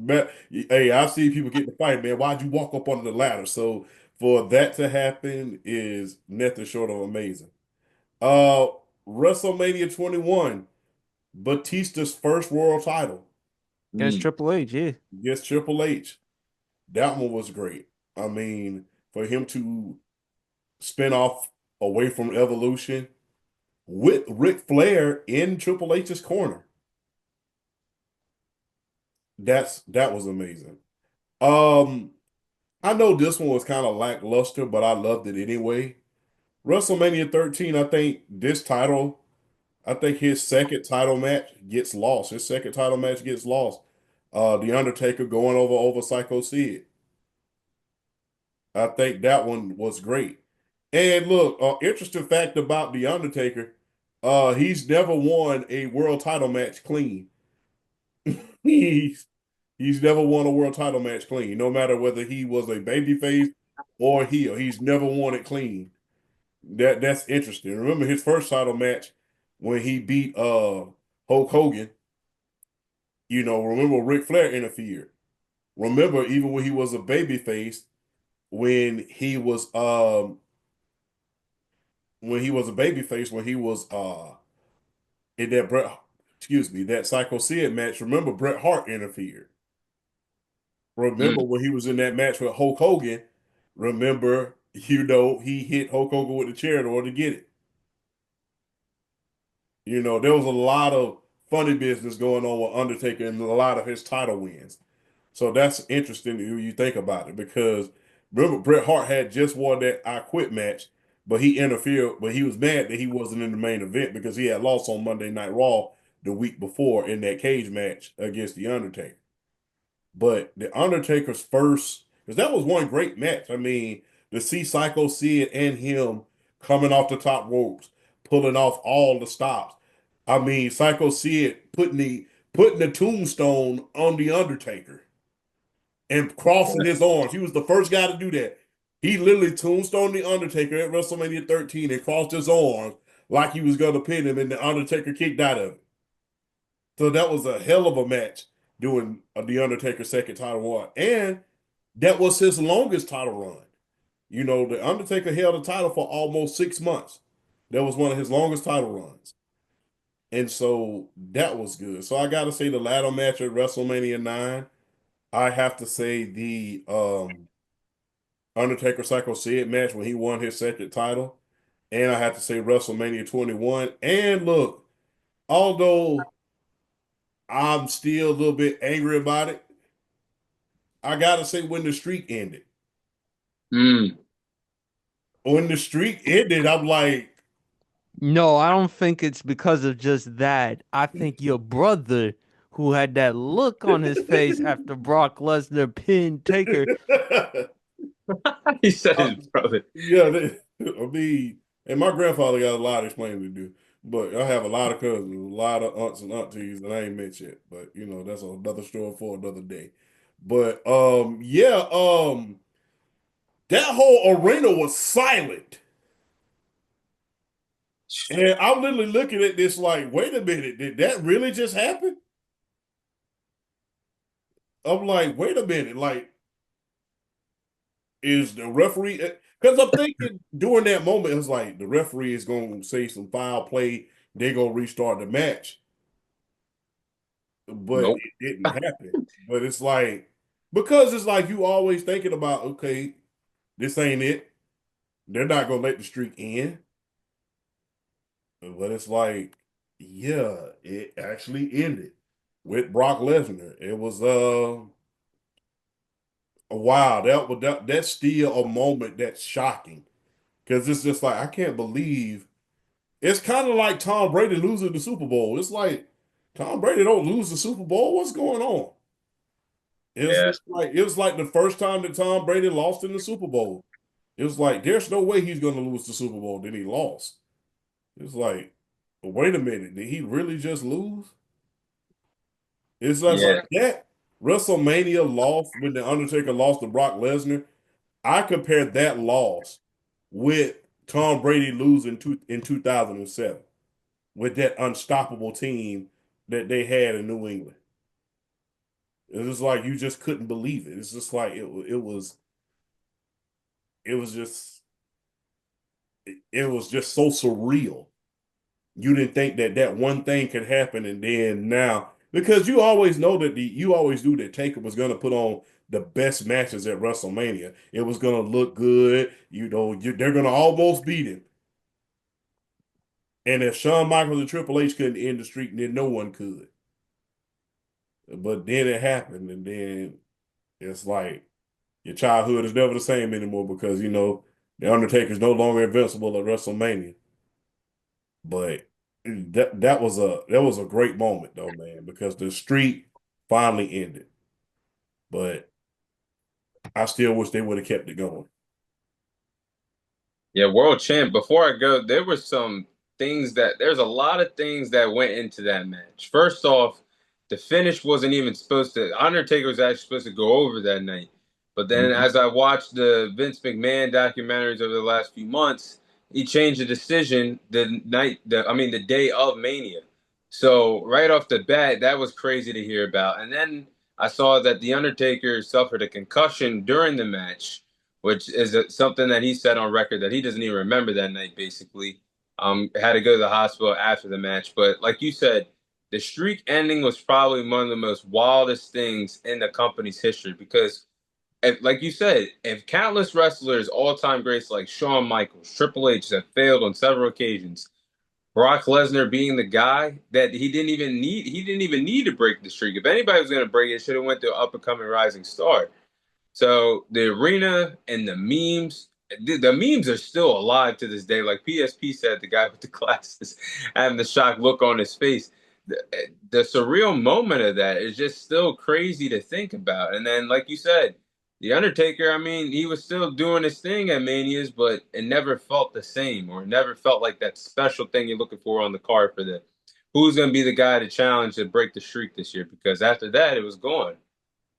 Hey, I've seen people get in the fight, man. Why'd you walk up on the ladder? So for that to happen is nothing short of amazing. Uh WrestleMania 21, Batista's first world title Against Mm. Triple H, yeah. against Triple H. That one was great. I mean, for him to spin off away from Evolution with Ric Flair in Triple H's corner. That was amazing. Um, I know this one was kind of lackluster, but I loved it anyway. WrestleMania 13, I think his second title match gets lost. His second title match gets lost. The Undertaker going over Psycho Sid. I think that one was great. And look, interesting fact about The Undertaker, he's never won a world title match clean. He's he's never won a world title match clean, no matter whether he was a babyface or heel. He's never won it clean. That's interesting. Remember his first title match when he beat Hulk Hogan, remember Ric Flair interfered. Remember, even when he was a babyface, when he was when he was a babyface, when he was in that that Psycho Sid match, remember Bret Hart interfered. Remember Mm. when he was in that match with Hulk Hogan, remember, he hit Hulk Hogan with the chair in order to get it. There was a lot of funny business going on with Undertaker and a lot of his title wins. So that's interesting when you think about it because remember Bret Hart had just won that I Quit match, but he interfered, but he was mad that he wasn't in the main event because he had lost on Monday Night Raw the week before in that cage match against The Undertaker. But The Undertaker's first, because that was one great match. I mean, to see Psycho Sid and him coming off the top ropes, pulling off all the stops. I mean, Psycho Sid putting the tombstone on The Undertaker and crossing his arms. He was the first guy to do that. He literally tombstoned The Undertaker at WrestleMania 13 and crossed his arms like he was going to pin him, and The Undertaker kicked out of it. So that was a hell of a match doing The Undertaker's second title run. And that was his longest title run. The Undertaker held the title for almost 6 months. That was one of his longest title runs. And so that was good. So I got to say the ladder match at WrestleMania 9. I have to say the Undertaker Psycho Sid match when he won his second title. And I have to say WrestleMania 21. And look, although I'm still a little bit angry about it, I gotta say when the streak ended. Mm. when the streak ended, I'm like, No, I don't think it's because of just that. I think your brother, who had that look on his face after Brock Lesnar pinned Taker. He said uh, his brother. yeah, I mean, and my grandfather got a lot of explaining to do. But I have a lot of cousins, a lot of aunts and aunties that I ain't met yet. But that's another story for another day. But yeah, that whole arena was silent. And I'm literally looking at this like, wait a minute, did that really just happen? I'm like, wait a minute, like, is the referee? Because I'm thinking during that moment, it was like the referee is going to say some foul play, they're going to restart the match, but Nope. it didn't happen. But it's like, because it's like you always thinking about, okay, this ain't it. They're not going to let the streak end. But it's like, yeah, it actually ended with Brock Lesnar. It was wow, that's still a moment that's shocking because it's just like I can't believe it's kind of like Tom Brady losing the Super Bowl. It's like Tom Brady don't lose the Super Bowl. What's going on? Yeah. It was like the first time that Tom Brady lost in the Super Bowl. It was like there's no way he's going to lose the Super Bowl. Then he lost. It's like, wait a minute, did he really just lose? It's just Yeah. like that WrestleMania loss when the Undertaker lost to Brock Lesnar. I compare that loss with Tom Brady losing in 2007 with that unstoppable team that they had in New England. It was like you just couldn't believe it. It's just like it was just it was just so surreal. You didn't think that that one thing could happen, and then now because you always know that you always knew that Taker was going to put on the best matches at WrestleMania. It was going to look good. They're going to almost beat him. And if Shawn Michaels and Triple H couldn't end the streak, then no one could. But then it happened, and then it's like your childhood is never the same anymore because the Undertaker's no longer invincible at WrestleMania. But that was a great moment though, man, because the streak finally ended. But I still wish they would have kept it going. Yeah, world champ. Before I go, there were some there's a lot of things that went into that match. First off, the finish wasn't even supposed to, Undertaker was actually supposed to go over that night. But then Mhm. as I watched the Vince McMahon documentaries over the last few months, he changed the decision the day of Mania. So right off the bat, that was crazy to hear about. And then I saw that the Undertaker suffered a concussion during the match, which is something that he said on record that he doesn't even remember that night. Basically, had to go to the hospital after the match. But like you said, the streak ending was probably one of the most wildest things in the company's history because, like you said, if countless wrestlers, all-time greats like Shawn Michaels, Triple H, have failed on several occasions, Brock Lesnar being the guy that he didn't even need to break the streak. If anybody was going to break it, should have went to up and coming rising star. So the arena and the memes are still alive to this day. Like PSP said, the guy with the glasses having the shocked look on his face. The surreal moment of that is just still crazy to think about. And then, like you said, the Undertaker, I mean, he was still doing his thing at Manias, but it never felt the same, or it never felt like that special thing you're looking for on the card for the who's going to be the guy to challenge to break the streak this year. Because after that, it was gone.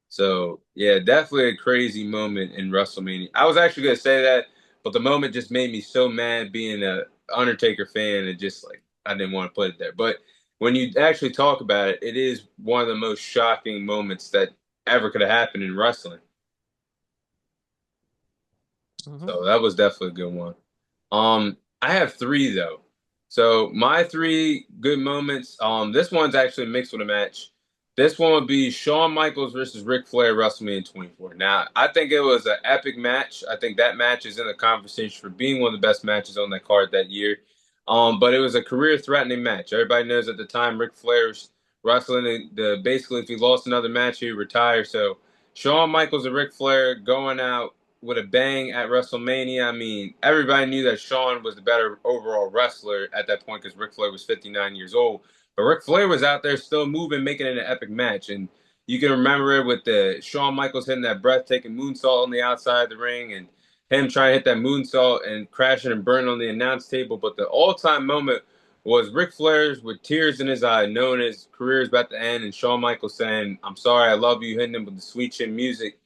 So yeah, definitely a crazy moment in WrestleMania. I was actually gonna say that, but the moment just made me so mad being a Undertaker fan and just like I didn't want to put it there. But when you actually talk about it, it is one of the most shocking moments that ever could have happened in wrestling. Mhm. So that was definitely a good one. I have three though. So my three good moments. This one's actually mixed with a match. This one would be Shawn Michaels versus Ric Flair WrestleMania 24. Now, I think it was an epic match. I think that match is in the conversation for being one of the best matches on that card that year. But it was a career-threatening match. Everybody knows at the time Ric Flair's wrestling basically if he lost another match, he'd retire. So Shawn Michaels and Ric Flair going out. with a bang at WrestleMania. I mean, everybody knew that Shawn was the better overall wrestler at that point because Ric Flair was 59 years old. But Ric Flair was out there still moving, making it an epic match. And you can remember it with the Shawn Michaels hitting that breathtaking moonsault on the outside of the ring and him trying to hit that moonsault and crashing and burning on the announce table. But the all-time moment was Ric Flair's with tears in his eye, knowing his career is about to end, and Shawn Michaels saying, "I'm sorry, I love you," hitting him with the sweet chin music.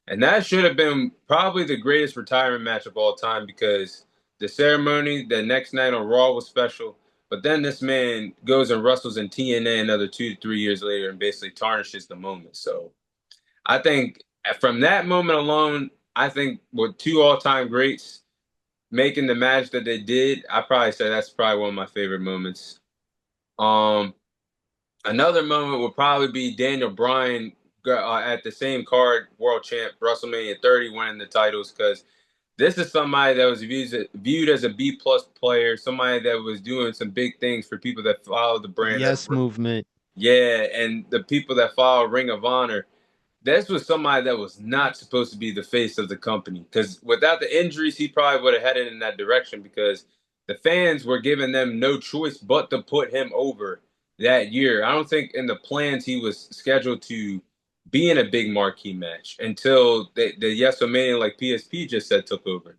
And that should have been probably the greatest retirement match of all time because the ceremony the next night on Raw was special. But then this man goes and wrestles in TNA another 2 to 3 years later and basically tarnishes the moment. So I think from that moment alone, I think with two all-time greats making the match that they did, I probably say that's probably one of my favorite moments. Um, Another moment would probably be Daniel Bryan at the same card, world champ, WrestleMania 30, winning the titles because this is somebody that was viewed as a B+ player, somebody that was doing some big things for people that follow the brand. Yes movement. Yeah, and the people that follow Ring of Honor, this was somebody that was not supposed to be the face of the company because without the injuries, he probably would have headed in that direction because the fans were giving them no choice but to put him over that year. I don't think in the plans he was scheduled to be in a big marquee match until the Yes Mania, like PSP just said, took over.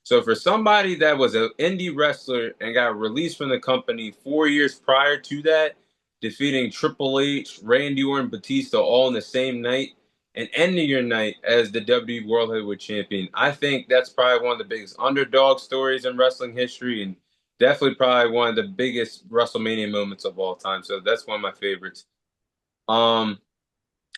So for somebody that was an indie wrestler and got released from the company 4 years prior to that, defeating Triple H, Randy Orton, Batista all in the same night, and ending your night as the WWE World Heavyweight Champion. I think that's probably one of the biggest underdog stories in wrestling history, and definitely probably one of the biggest WrestleMania moments of all time. So that's one of my favorites. Um,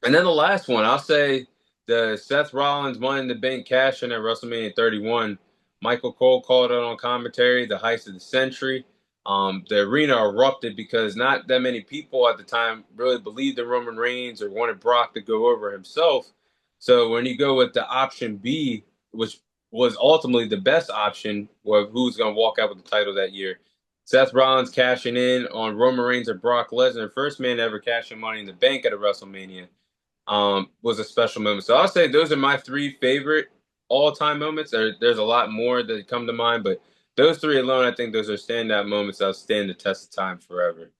and then the last one, I'll say the Seth Rollins Money in the Bank cash in at WrestleMania 31. Michael Cole called it on commentary, the heist of the century. The arena erupted because not that many people at the time really believed in Roman Reigns or wanted Brock to go over himself. So when you go with the option B, which was ultimately the best option, of who's going to walk out with the title that year, Seth Rollins cashing in on Roman Reigns or Brock Lesnar, first man to ever cash in Money in the Bank at a WrestleMania, was a special moment. So I'll say those are my three favorite all-time moments. There's a lot more that come to mind, but those three alone, I think those are standout moments that'll stand the test of time forever.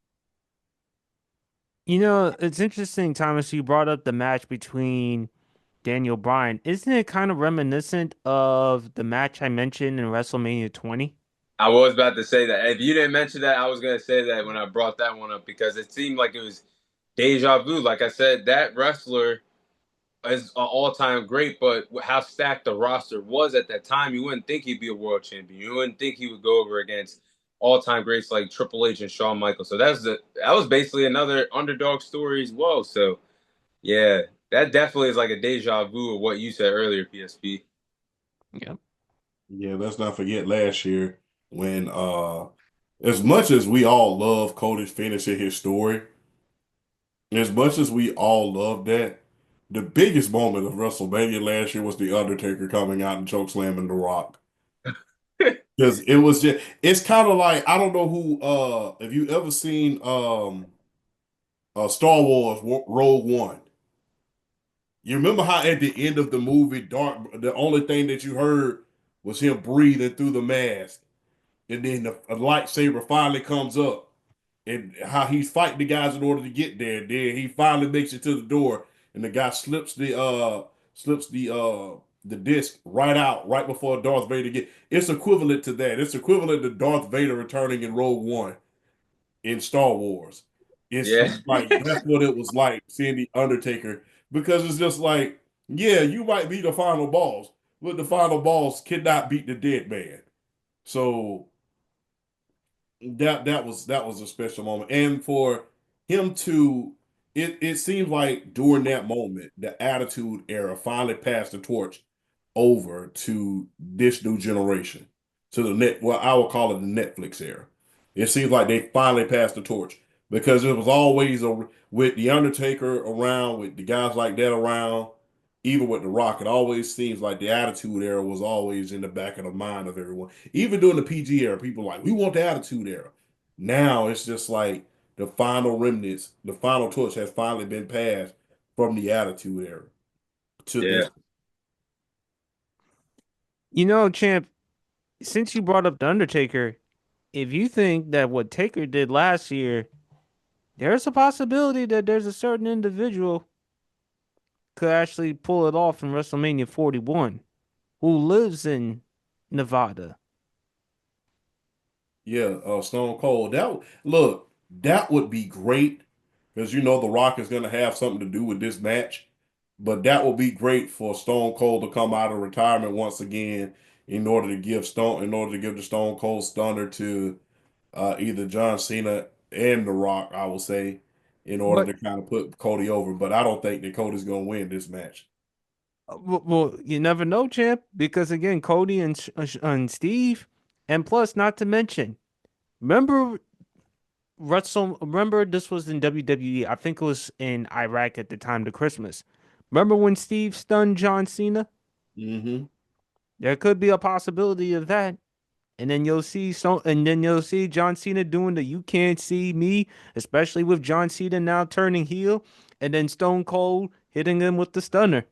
You know, it's interesting, Thomas, you brought up the match between Daniel Bryan. Isn't it kind of reminiscent of the match I mentioned in WrestleMania 20? I was about to say that. If you didn't mention that, I was going to say that when I brought that one up because it seemed like it was deja vu. Like I said, that wrestler is an all-time great, but how stacked the roster was at that time, you wouldn't think he'd be a world champion. You wouldn't think he would go over against all-time greats like Triple H and Shawn Michaels. So that was basically another underdog story as well. So yeah, that definitely is like a deja vu of what you said earlier, PSP. Yep. Yeah, let's not forget last year when as much as we all love Cody's finishing his story, as much as we all love that, the biggest moment of WrestleMania last year was The Undertaker coming out and chokeslamming The Rock. Because it was just, it's kind of like, I don't know who, have you ever seen Star Wars Rogue One? You remember how at the end of the movie, the only thing that you heard was him breathing through the mask, and then a lightsaber finally comes up, and how he's fighting the guys in order to get there. Then he finally makes it to the door, and the guy slips the disc right out right before Darth Vader get. It's equivalent to that. It's equivalent to Darth Vader returning in Rogue One in Star Wars. It's Yeah, just like that's what it was like seeing the Undertaker, because it's just like, yeah, you might be the final boss, but the final boss cannot beat the dead man. So that was a special moment. And for him to, it seems like during that moment, the Attitude Era finally passed the torch over to this new generation, to the net. Well, I would call it the Netflix era. It seems like they finally passed the torch because it was always with the Undertaker around, with the guys like that around, even with The Rock. It always seems like the Attitude Era was always in the back of the mind of everyone. Even during the PG era, people were like, we want the Attitude Era. Now it's just like the final remnants, the final torch has finally been passed from the Attitude Era to yeah. this. You know, champ, since you brought up the Undertaker, if you think that what Taker did last year, there's a possibility that there's a certain individual could actually pull it off in WrestleMania 41 who lives in Nevada. Yeah, Stone Cold. That would be great because you know The Rock is going to have something to do with this match. But that would be great for Stone Cold to come out of retirement once again in order to give the Stone Cold Stunner to either John Cena and The Rock, I will say, in order But to kind of put Cody over. But I don't think that Cody's going to win this match. well, you never know, champ, because again, Cody and and Steve, and plus, not to mention, remember remember this was in WWE. I think it was in Iraq at the time to Christmas. Remember when Steve stunned John Cena? Mm-hmm. There could be a possibility of that. And then you'll see John Cena doing the "you can't see me," especially with John Cena now turning heel, and then Stone Cold hitting him with the stunner.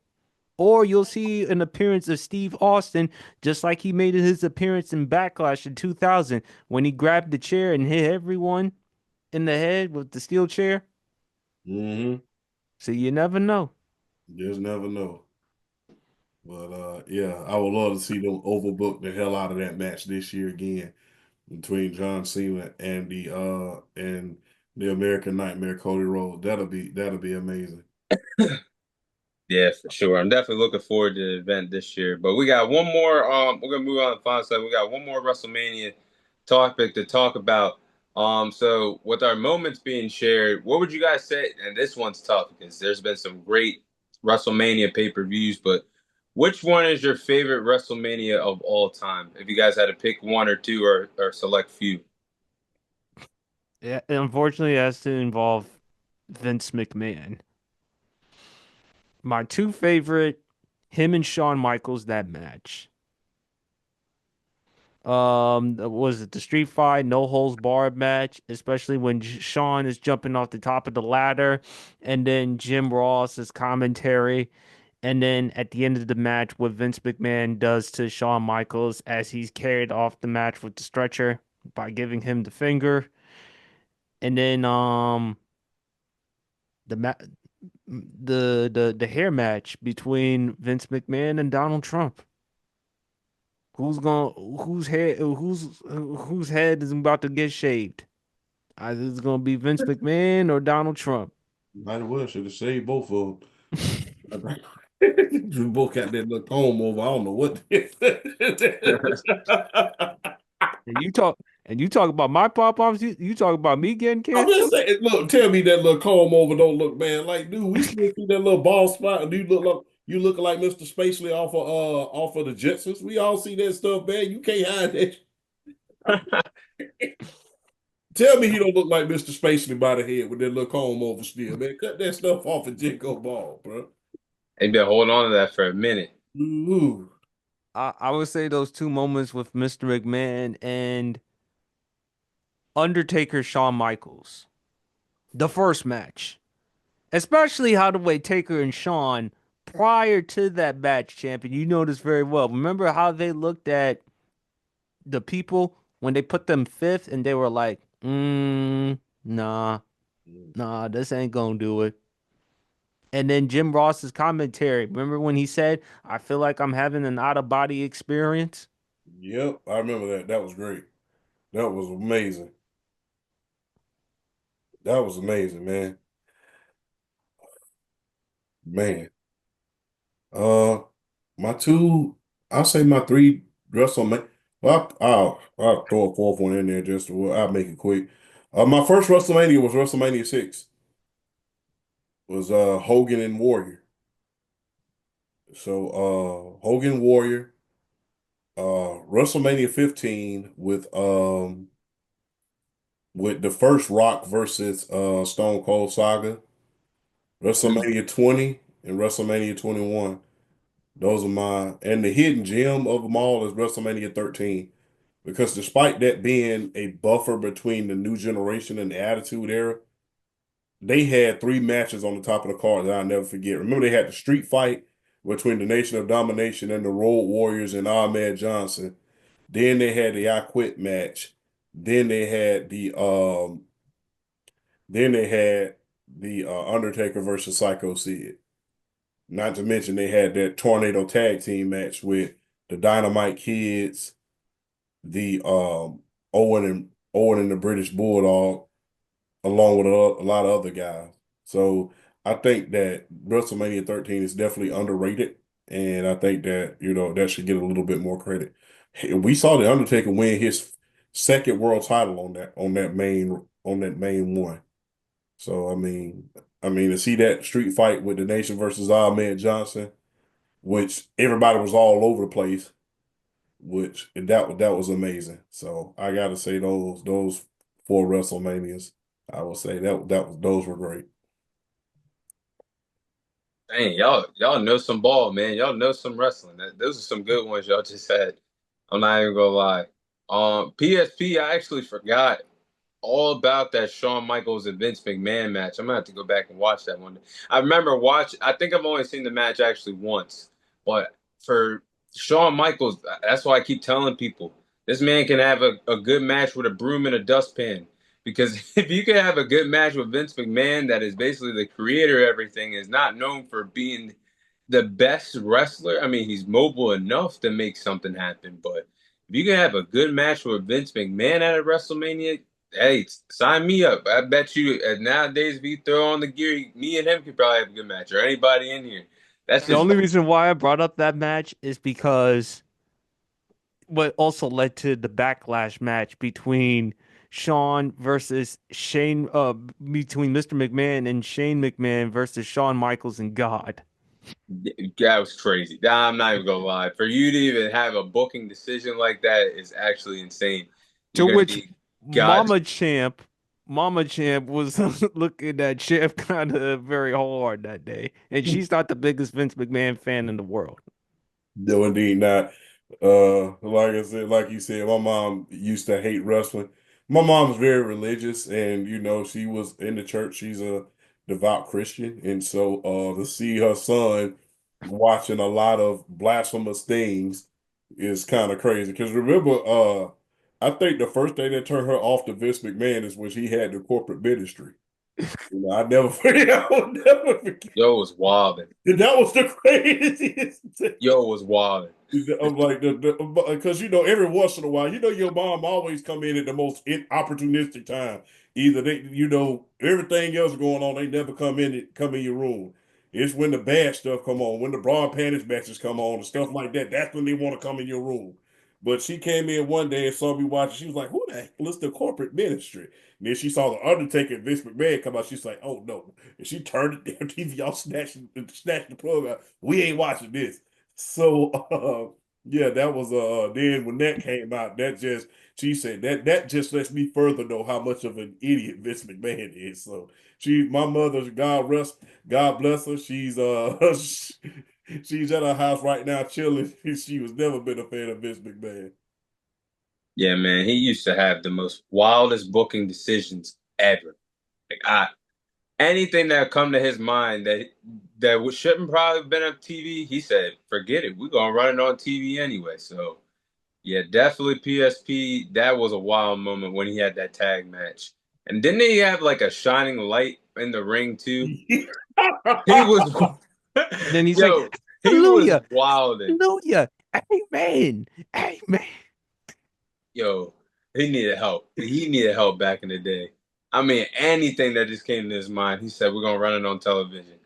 Or you'll see an appearance of Steve Austin, just like he made his appearance in Backlash in 2000 when he grabbed the chair and hit everyone in the head with the steel chair. Mm-hmm. So you never know. Just never know. But yeah, I would love to see them overbook the hell out of that match this year again between John Cena and the American Nightmare Cody Rhodes. That'll be amazing. Yeah, for sure. I'm definitely looking forward to the event this year. But we got one more. We're gonna move on to the final side. We got one more WrestleMania topic to talk about. So with our moments being shared, what would you guys say? And this one's tough because there's been some great WrestleMania pay-per-views, but which one is your favorite WrestleMania of all time? If you guys had to pick one or two or select few. Yeah, unfortunately, it has to involve Vince McMahon. My two favorite, him and Shawn Michaels, that match. Was it the street fight, no holds barred match, especially when Shawn is jumping off the top of the ladder, and then Jim Ross's commentary, and then at the end of the match, what Vince McMahon does to Shawn Michaels as he's carried off the match with the stretcher by giving him the finger, and then the ma the hair match between Vince McMahon and Donald Trump. Who's going whose head is about to get shaved? Either it's gonna be Vince McMahon or Donald Trump. Might as well should have saved both of them. You both got that little comb over. I don't know what. And you talk about my pop-ups, you talk about me getting I'm cancer? just saying, look, tell me that little comb over don't look bad. Like, dude, we still see that little bald spot, and you looking like Mr. Spacely off of the Jetsons. We all see that stuff, man. You can't hide that. Tell me he don't look like Mr. Spacely by the head with that little comb over still, man. Cut that stuff off and just go bald, bro. They've been holding on to that for a minute. Ooh. I would say those two moments with Mr. McMahon and Undertaker Shawn Michaels. The first match. Especially how the way Taker and Shawn prior to that match, champion, you know this very well. Remember how they looked at the people when they put them fifth and they were like, nah, nah, this ain't gonna do it. And then Jim Ross's commentary. Remember when he said, I feel like I'm having an out of body experience? Yep, I remember that. That was great. That was amazing. That was amazing, man. Man. Uh, my two, I'll say my three WrestleMania. Well, I'll throw a fourth one in there I'll make it quick. My first WrestleMania was WrestleMania 6. Was Hogan and Warrior. So Hogan Warrior, WrestleMania 15 with the first Rock versus Stone Cold saga, WrestleMania 20 and WrestleMania 21. Those are and the hidden gem of them all is WrestleMania 13. Because despite that being a buffer between the new generation and the Attitude Era, they had three matches on the top of the card that I'll never forget. Remember, they had the street fight between the Nation of Domination and the Road Warriors and Ahmed Johnson. Then they had the I Quit match. Then they had the Undertaker versus Psycho Sid. Not to mention they had that Tornado Tag Team match with the Dynamite Kids, the Owen and the British Bulldog, along with a lot of other guys. So I think that WrestleMania 13 is definitely underrated, and I think that that should get a little bit more credit. We saw the Undertaker win his second world title on that main one. So I mean to see that street fight with the Nation versus Ahmed Johnson, which everybody was all over the place, which that was amazing. So I got to say those four WrestleManias, I would say those were great. Dang, y'all know some ball, man. Y'all know some wrestling. Those are some good ones y'all just had. I'm not even gonna lie. PSP, I actually forgot all about that Shawn Michaels and Vince McMahon match. I'm gonna have to go back and watch that one. I remember I think I've only seen the match actually once, but for Shawn Michaels, that's why I keep telling people this man can have a good match with a broom and a dustpan. Because if you can have a good match with Vince McMahon, that is basically the creator of everything, is not known for being the best wrestler. I mean, he's mobile enough to make something happen, but if you can have a good match with Vince McMahon at a WrestleMania, hey, sign me up. I bet you nowadays, if you throw on the gear, me and him could probably have a good match, or anybody in here. That's The just only reason why I brought up that match is because what also led to the backlash match between Shawn versus Shane, between Mr. McMahon and Shane McMahon versus Shawn Michaels and God. that was crazy. I'm not even gonna lie. For you to even have a booking decision like that is actually insane. To You're gonna which need God. Mama Champ, Mama Champ was looking at Champ kind of very hard that day, and she's not the biggest Vince McMahon fan in the world. No, indeed not. Like I said, like you said, my mom used to hate wrestling. My mom's very religious, and she was in the church. She's a devout Christian, and so to see her son watching a lot of blasphemous things is kind of crazy. Because remember, I think the first thing that turned her off to Vince McMahon is when she had the corporate ministry. I never forget. I will never forget. Yo was wilding. That was the craziest thing. Yo was wilding. I'm like because every once in a while, your mom always come in at the most opportunistic time. Either they, everything else going on, they never come in your room. It's when the bad stuff come on, when the broad panties matches come on and stuff like that. That's when they want to come in your room. But she came in one day and saw me watching. She was like, "Who the hell is the corporate ministry?" And then she saw the Undertaker and Vince McMahon come out. She's like, "Oh no!" And she turned the damn TV off, snatched the plug out. We ain't watching this. So yeah, that was then when that came out, she said that just lets me further know how much of an idiot Vince McMahon is. So my mother's God bless her. She's at her house right now chilling. She was never been a fan of Vince McMahon. Yeah, man, he used to have the most wildest booking decisions ever. Like anything that come to his mind that shouldn't probably have been on TV, he said, "Forget it. We're gonna run it on TV anyway." So yeah, definitely PSP. That was a wild moment when he had that tag match. And didn't he have like a shining light in the ring too? He was, And then he's like, yo, he was "Hallelujah, wilding. Hallelujah, Amen, Amen." Yo, he needed help. He needed help back in the day. I mean, anything that just came to his mind, he said, "We're gonna run it on television."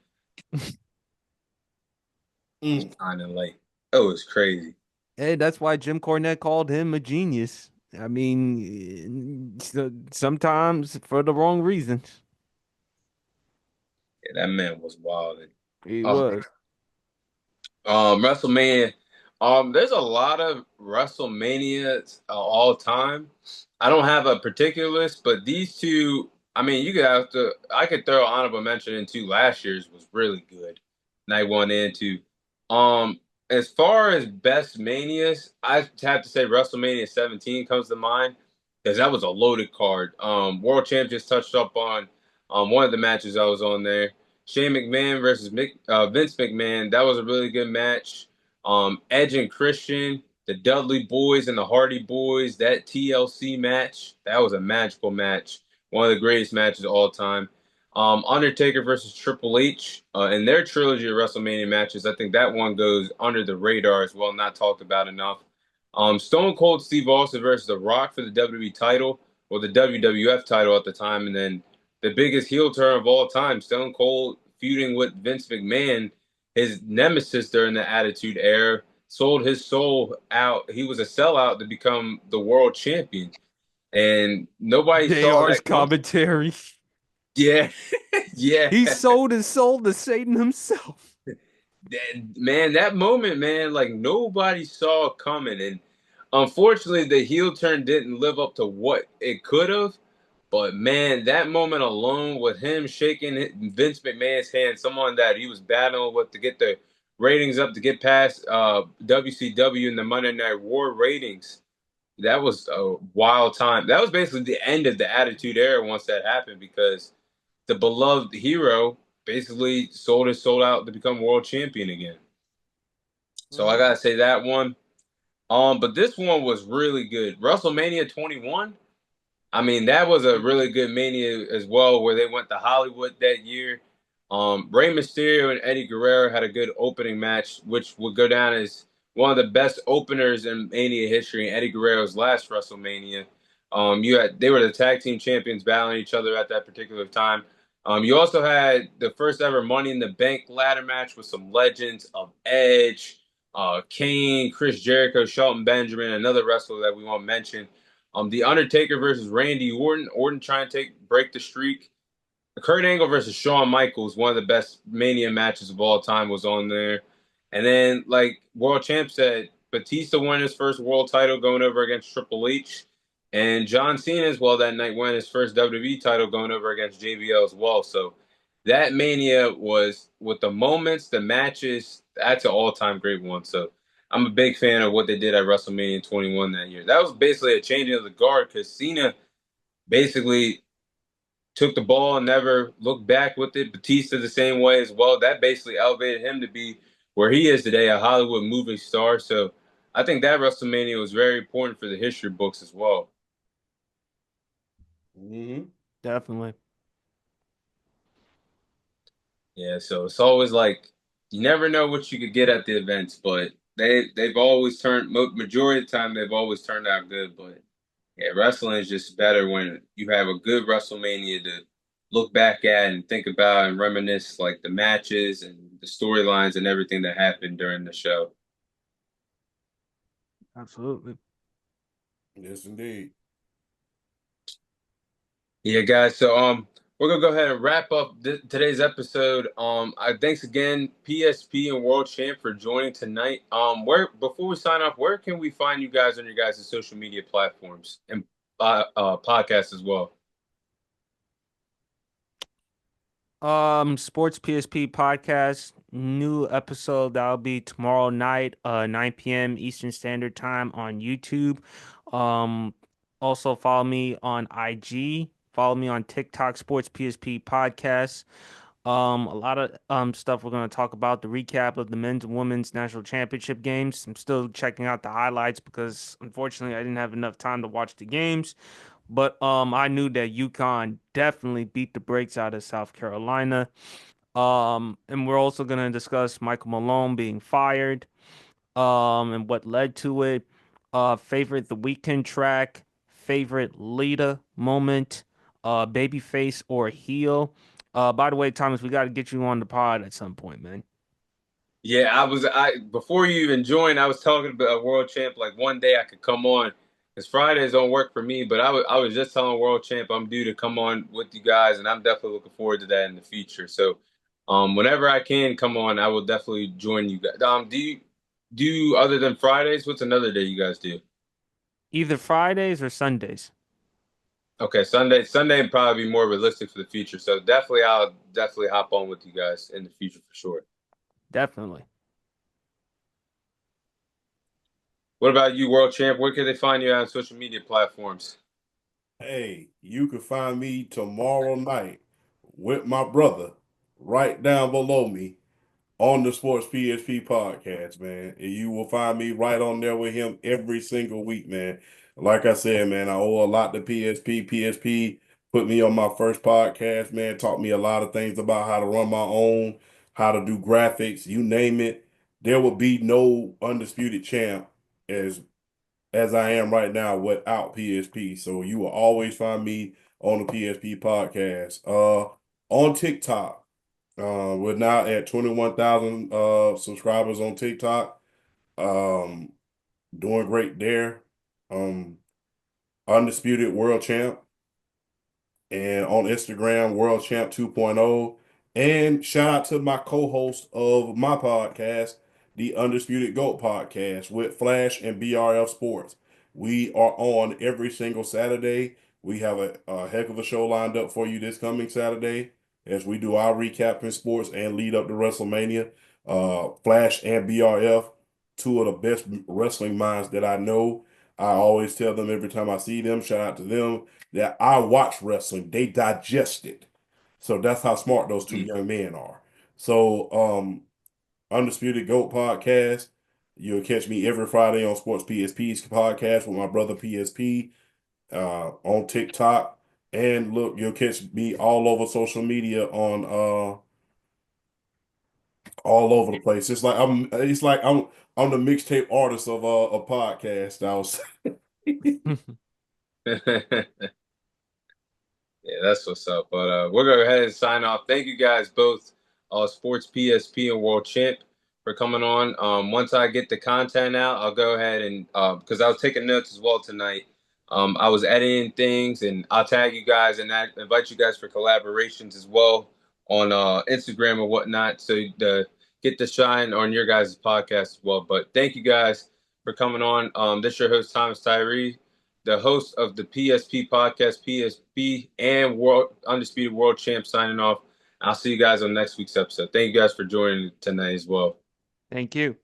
Mm. Shining light. It was crazy. Hey, that's why Jim Cornette called him a genius. I mean, sometimes for the wrong reasons. Yeah, that man was wilding. He was. WrestleMania. There's a lot of WrestleManias all time. I don't have a particular list, but these two, I mean, you could have to. I could throw honorable mention into last year's was really good. Night one and two. As far as best manias, I have to say WrestleMania 17 comes to mind because that was a loaded card. World Champ just touched up on one of the matches I was on there. Shane McMahon versus Vince McMahon. That was a really good match. Edge and Christian, the Dudley Boys and the Hardy Boys, that TLC match, that was a magical match. One of the greatest matches of all time. Undertaker versus Triple H in their trilogy of WrestleMania matches. I think that one goes under the radar as well, not talked about enough. Stone Cold Steve Austin versus The Rock for the WWE title, or the WWF title at the time, and then the biggest heel turn of all time, Stone Cold feuding with Vince McMahon, his nemesis during the Attitude Era, sold his soul out. He was a sellout to become the world champion, and nobody saw JR's that coming. commentary. Yeah, yeah. He sold his soul to Satan himself. Man, that moment, man, like nobody saw it coming, and unfortunately, the heel turn didn't live up to what it could have. But man, that moment alone with him shaking Vince McMahon's hand, someone that he was battling with to get the ratings up to get past WCW and the Monday Night War ratings, that was a wild time. That was basically the end of the Attitude Era once that happened because the beloved hero basically sold his soul out to become world champion again. So I gotta say that one. But this one was really good. WrestleMania 21. I mean, that was a really good Mania as well, where they went to Hollywood that year. Rey Mysterio and Eddie Guerrero had a good opening match, which would go down as one of the best openers in Mania history. Eddie Guerrero's last WrestleMania. They were the tag team champions battling each other at that particular time. You also had the first ever Money in the Bank ladder match with some legends of Edge, Kane, Chris Jericho, Shelton Benjamin, another wrestler that we won't mention. The Undertaker versus Randy Orton. Orton trying to break the streak. Kurt Angle versus Shawn Michaels, one of the best Mania matches of all time, was on there. And then, like World Champ said, Batista won his first world title going over against Triple H. And John Cena as well that night won his first WWE title going over against JBL as well. So that Mania was, with the moments, the matches, that's an all-time great one. So I'm a big fan of what they did at WrestleMania 21 that year. That was basically a changing of the guard because Cena basically took the ball and never looked back with it. Batista the same way as well. That basically elevated him to be where he is today, a Hollywood movie star. So I think that WrestleMania was very important for the history books as well. Hmm. Definitely. Yeah, so it's always like you never know what you could get at the events, but they've always turned majority of the time they've always turned out good. But yeah, wrestling is just better when you have a good WrestleMania to look back at and think about and reminisce like the matches and the storylines and everything that happened during the show. Absolutely. Yes, indeed. Yeah, guys. So we're gonna go ahead and wrap up today's episode. Thanks again, PSP and World Champ, for joining tonight. Where before we sign off, where can we find you guys on your guys' social media platforms and podcasts as well? Sports PSP podcast, new episode that'll be tomorrow night, 9 p.m. Eastern Standard Time on YouTube. Um, Also follow me on IG, follow me on TikTok, Sports PSP podcast. A lot of stuff we're gonna talk about, the recap of the men's and women's national championship games. I'm still checking out the highlights because unfortunately I didn't have enough time to watch the games. But I knew that UConn definitely beat the brakes out of South Carolina. And we're also gonna discuss Michael Malone being fired, and what led to it. Favorite the weekend track, favorite Lita moment, babyface or heel. By the way, Thomas, we got to get you on the pod at some point, man. Yeah, I before you even joined, I was talking about a World Champ. Like one day I could come on, because Fridays don't work for me. But I was just telling World Champ I'm due to come on with you guys, and I'm definitely looking forward to that in the future. So, whenever I can come on, I will definitely join you guys. Do other than Fridays? What's another day you guys do? Either Fridays or Sundays. Okay, Sunday would probably be more realistic for the future. So definitely, I'll definitely hop on with you guys in the future for sure. Definitely. What about you, World Champ? Where can they find you on social media platforms? Hey, you can find me tomorrow night with my brother right down below me on the Sports PSP podcast, man. And you will find me right on there with him every single week, man. Like I said, man, I owe a lot to PSP. PSP put me on my first podcast, man, taught me a lot of things about how to run my own, how to do graphics, you name it. There would be no undisputed champ as I am right now without PSP. So you will always find me on the PSP podcast. On TikTok. We're now at 21,000 subscribers on TikTok. Um, doing great there. Um, undisputed world champ, and on Instagram, World Champ 2.0. And shout out to my co-host of my podcast, the Undisputed GOAT podcast with Flash and BRF Sports. We are on every single Saturday. We have a heck of a show lined up for you this coming Saturday as we do our recap in sports and lead up to WrestleMania. Flash and BRF, two of the best wrestling minds that I know. I always tell them every time I see them, shout out to them, that I watch wrestling. They digest it. So that's how smart those two young men are. So, Undisputed GOAT podcast. You'll catch me every Friday on Sports PSP's podcast with my brother PSP on TikTok. And look, you'll catch me all over social media on all over the place. I'm the mixtape artist of a podcast. I was Yeah, that's what's up. But we'll go ahead and sign off. Thank you guys both, Sports PSP and World Champ, for coming on. Once I get the content out, I'll go ahead and because I was taking notes as well tonight. I was editing things, and I'll tag you guys and invite you guys for collaborations as well on Instagram or whatnot, so to get the shine on your guys' podcast as well. But thank you guys for coming on. This is your host Thomas Tyree, the host of the PSP podcast, PSP and World Undisputed World Champ, signing off. I'll see you guys on next week's episode. Thank you guys for joining tonight as well. Thank you.